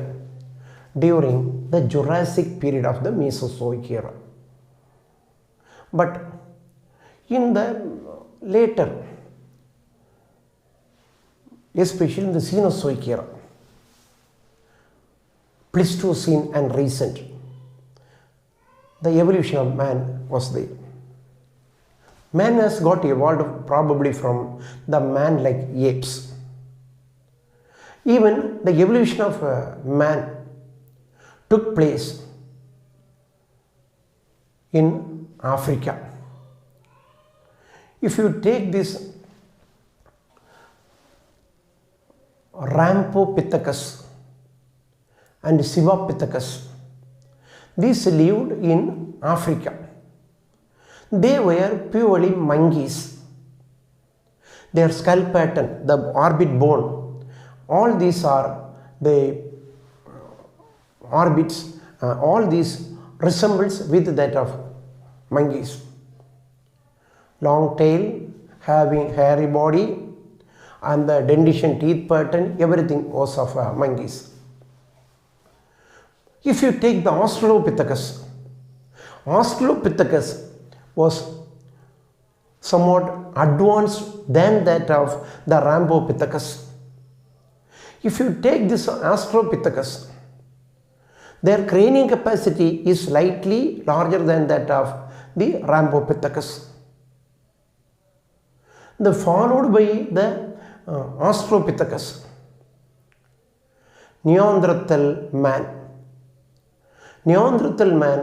during the Jurassic period of the Mesozoic era. But in the later, especially in the Cenozoic era, Pleistocene and recent, the evolution of man was there. Man has got evolved probably from the man-like apes. Even the evolution of man took place in Africa. If you take this Rampopithecus and Sivapithecus, these lived in Africa. They were purely monkeys. Their skull pattern, the orbit bone, all these are the orbits, all these resembles with that of monkeys. Long tail, having hairy body, and the dentition teeth pattern, everything was of monkeys. If you take the Australopithecus was somewhat advanced than that of the Ramphopithecus. If you take this Australopithecus, their cranial capacity is slightly larger than that of the Ramphopithecus. Followed by the Australopithecus, Neanderthal man. Neanderthal man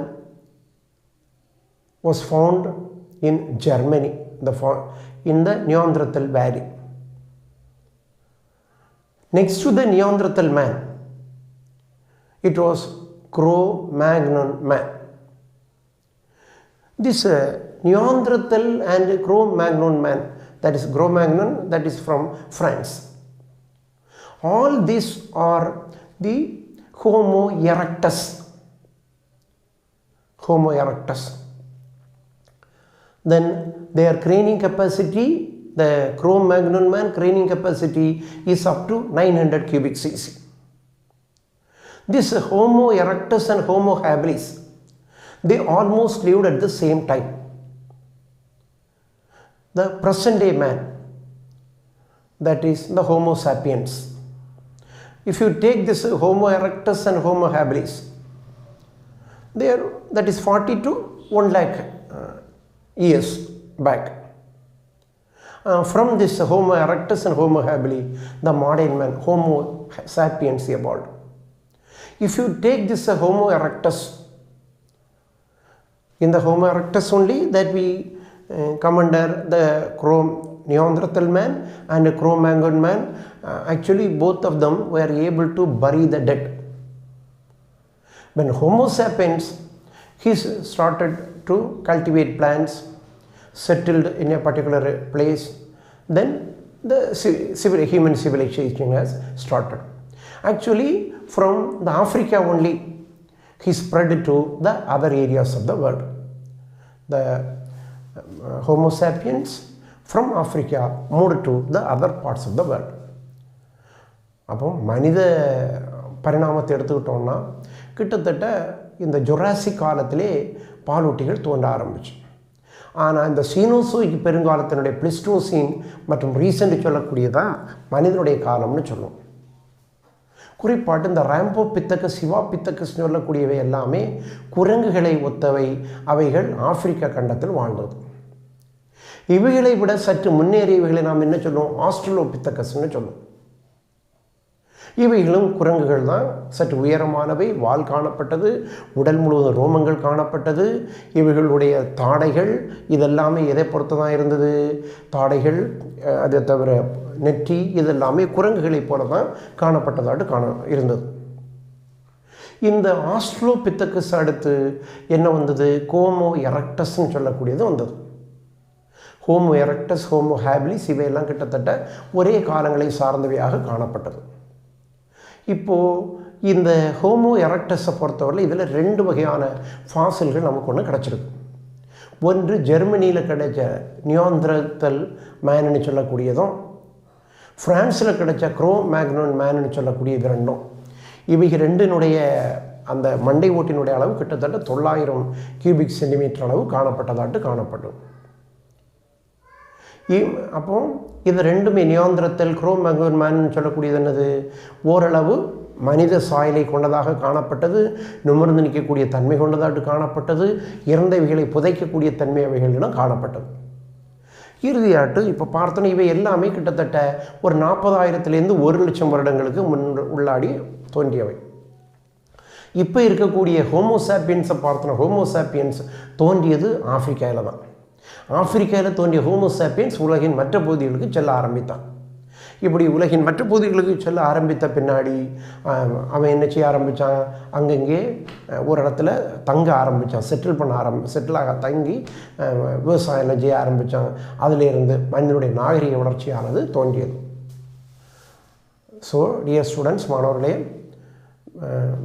was found in Germany, in the Neanderthal valley. Next to the Neanderthal man, it was Cro-Magnon man. This Neanderthal and Cro-Magnon man, that is Cro-Magnon, that is from France. All these are the Homo erectus. Homo erectus. Then their cranial capacity, the Cro-Magnon man cranial capacity is up to 900 cubic cc. This Homo erectus and Homo habilis, they almost lived at the same time. The present day man, that is the Homo sapiens. If you take this Homo erectus and Homo habilis, that is 40 to 1 lakh years back. From this Homo erectus and Homo habilis, the modern man, Homo sapiens, evolved. If you take this Homo erectus, in the Homo erectus only that we come under the Neanderthal man and Cro-Magnon man, actually both of them were able to bury the dead. When Homo sapiens, he started to cultivate plants, settled in a particular place, then the human civilization has started. Actually, from the Africa only, he spread to the other areas of the world. The Homo sapiens from Africa moved to the other parts of the world. அப்போ மனித பரிணாமத்தை எடுத்துக்கிட்டோம்னா கிட்டத்தட்ட இந்த Jurassic காலத்திலே பாலூட்டிகள் தோன்ற ஆரம்பிச்சு. ஆனால் இந்த சீனோசோயிக் பெருங்காலத்தினுடைய பிளிஸ்டோசீன் மற்றும் ரீசெண்ட் சொல்லக்கூடியதான் மனிதனுடைய காலம்னு சொல்லுவோம். குறிப்பாட்டு இந்த ராம்போபித்தகஸ், சிவாபித்தகஸ் சொல்லக்கூடியவை எல்லாமே குரங்குகளை ஒத்தவை. அவைகள் ஆப்பிரிக்கா கண்டத்தில் வாழ்ந்தது. இவைகளை விட சற்று முன்னேறியவைகளை நாம் என்ன சொல்லுவோம்? ஆஸ்ட்ரலோபித்தகஸ்ன்னு சொல்லுவோம். இவைகளும் குரங்குகள் தான். சற்று உயரமானவை, வால் காணப்பட்டது, உடல் முழுவதும் ரோமங்கள் காணப்பட்டது. இவைகளுடைய தாடைகள் இதெல்லாமே எதை பொறுத்து தான் இருந்தது? தாடைகள், அதை தவிர நெற்றி, இதெல்லாமே குரங்குகளை போல தான் காணப்பட்டதாட்டு இருந்தது. இந்த ஆஸ்ட்ரலோபித்தகஸ் அடுத்து என்ன வந்தது? ஹோமோ எரக்டஸ்ன்னு சொல்லக்கூடியது வந்தது. ஹோமோ எரக்டஸ், ஹோமோ ஹேபிலிஸ் இவையெல்லாம் கிட்டத்தட்ட ஒரே காலங்களை சார்ந்தவையாக காணப்பட்டது. இப்போது இந்த ஹோமோ எரக்டஸை பொறுத்தவரை இதில் 2 வகையான ஃபாசில்கள் நமக்கு ஒன்று கிடச்சிருக்கு. ஒன்று ஜெர்மனியில் கிடைச்ச நியாந்தரத்தல் மேன்னு சொல்லக்கூடியதும், ஃப்ரான்ஸில் கிடைச்ச க்ரோ-மேக்னோன் மேன்னு சொல்லக்கூடிய இது ரெண்டும். இவைகள் ரெண்டினுடைய அந்த மண்டை ஓட்டினுடைய அளவு கிட்டத்தட்ட 900 கியூபிக் சென்டிமீட்டர் அளவு காணப்பட்டதாட்டு காணப்படும். அப்போ இது ரெண்டுமே நியாந்தரத்தல், க்ரோ-மேக்னோன் மேன்னு சொல்லக்கூடியது என்னது? ஓரளவு மனித சாயலை கொண்டதாக காணப்பட்டது, நிமிர்ந்து நிற்கக்கூடிய தன்மை கொண்டதாட்டு காணப்பட்டது, இறந்தவைகளை புதைக்கக்கூடிய தன்மை அவைகளிடம் காணப்பட்டது. இறுதியாட்டு இப்போ பார்த்தோன்னா இவை எல்லாமே கிட்டத்தட்ட ஒரு 40,000 1 லட்சம் வருடங்களுக்கு உள்ளாடி தோன்றியவை. இப்போ இருக்கக்கூடிய ஹோமோசாப்பியன்ஸை பார்த்தோன்னா ஹோமோசாப்பியன்ஸ் தோன்றியது ஆப்பிரிக்காவில் தான். ஆப்பிரிக்காவில் தோன்றிய ஹோமோசாப்பியன்ஸ் உலகின் மற்ற பகுதிகளுக்கு செல்ல ஆரம்பித்தான். இப்படி உலகின் மற்ற பகுதிகளுக்கு செல்ல ஆரம்பித்த பின்னாடி அவன் என்ன செய்ய ஆரம்பித்தான்? அங்கங்கே ஒரு இடத்துல தங்க ஆரம்பித்தான், செட்டிலாக தங்கி விவசாயம் செய்ய ஆரம்பித்தான். அதிலிருந்து மனிதனுடைய நாகரிக வளர்ச்சியானது தோன்றியது. ஸோ டியர் ஸ்டூடெண்ட்ஸ், மாணவர்களே,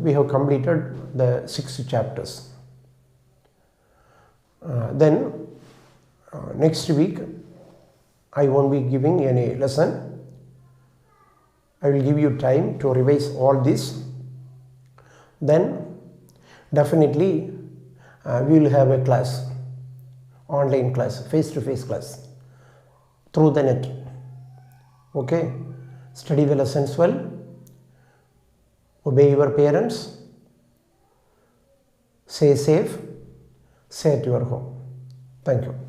we have completed the 6 chapters. Then next week I won't be giving any lesson. I will give you time to revise all this. Then definitely we will have a class, online class, face-to-face class through the net. Okay, study the lessons well, obey your parents, stay safe, stay at your home. Thank you.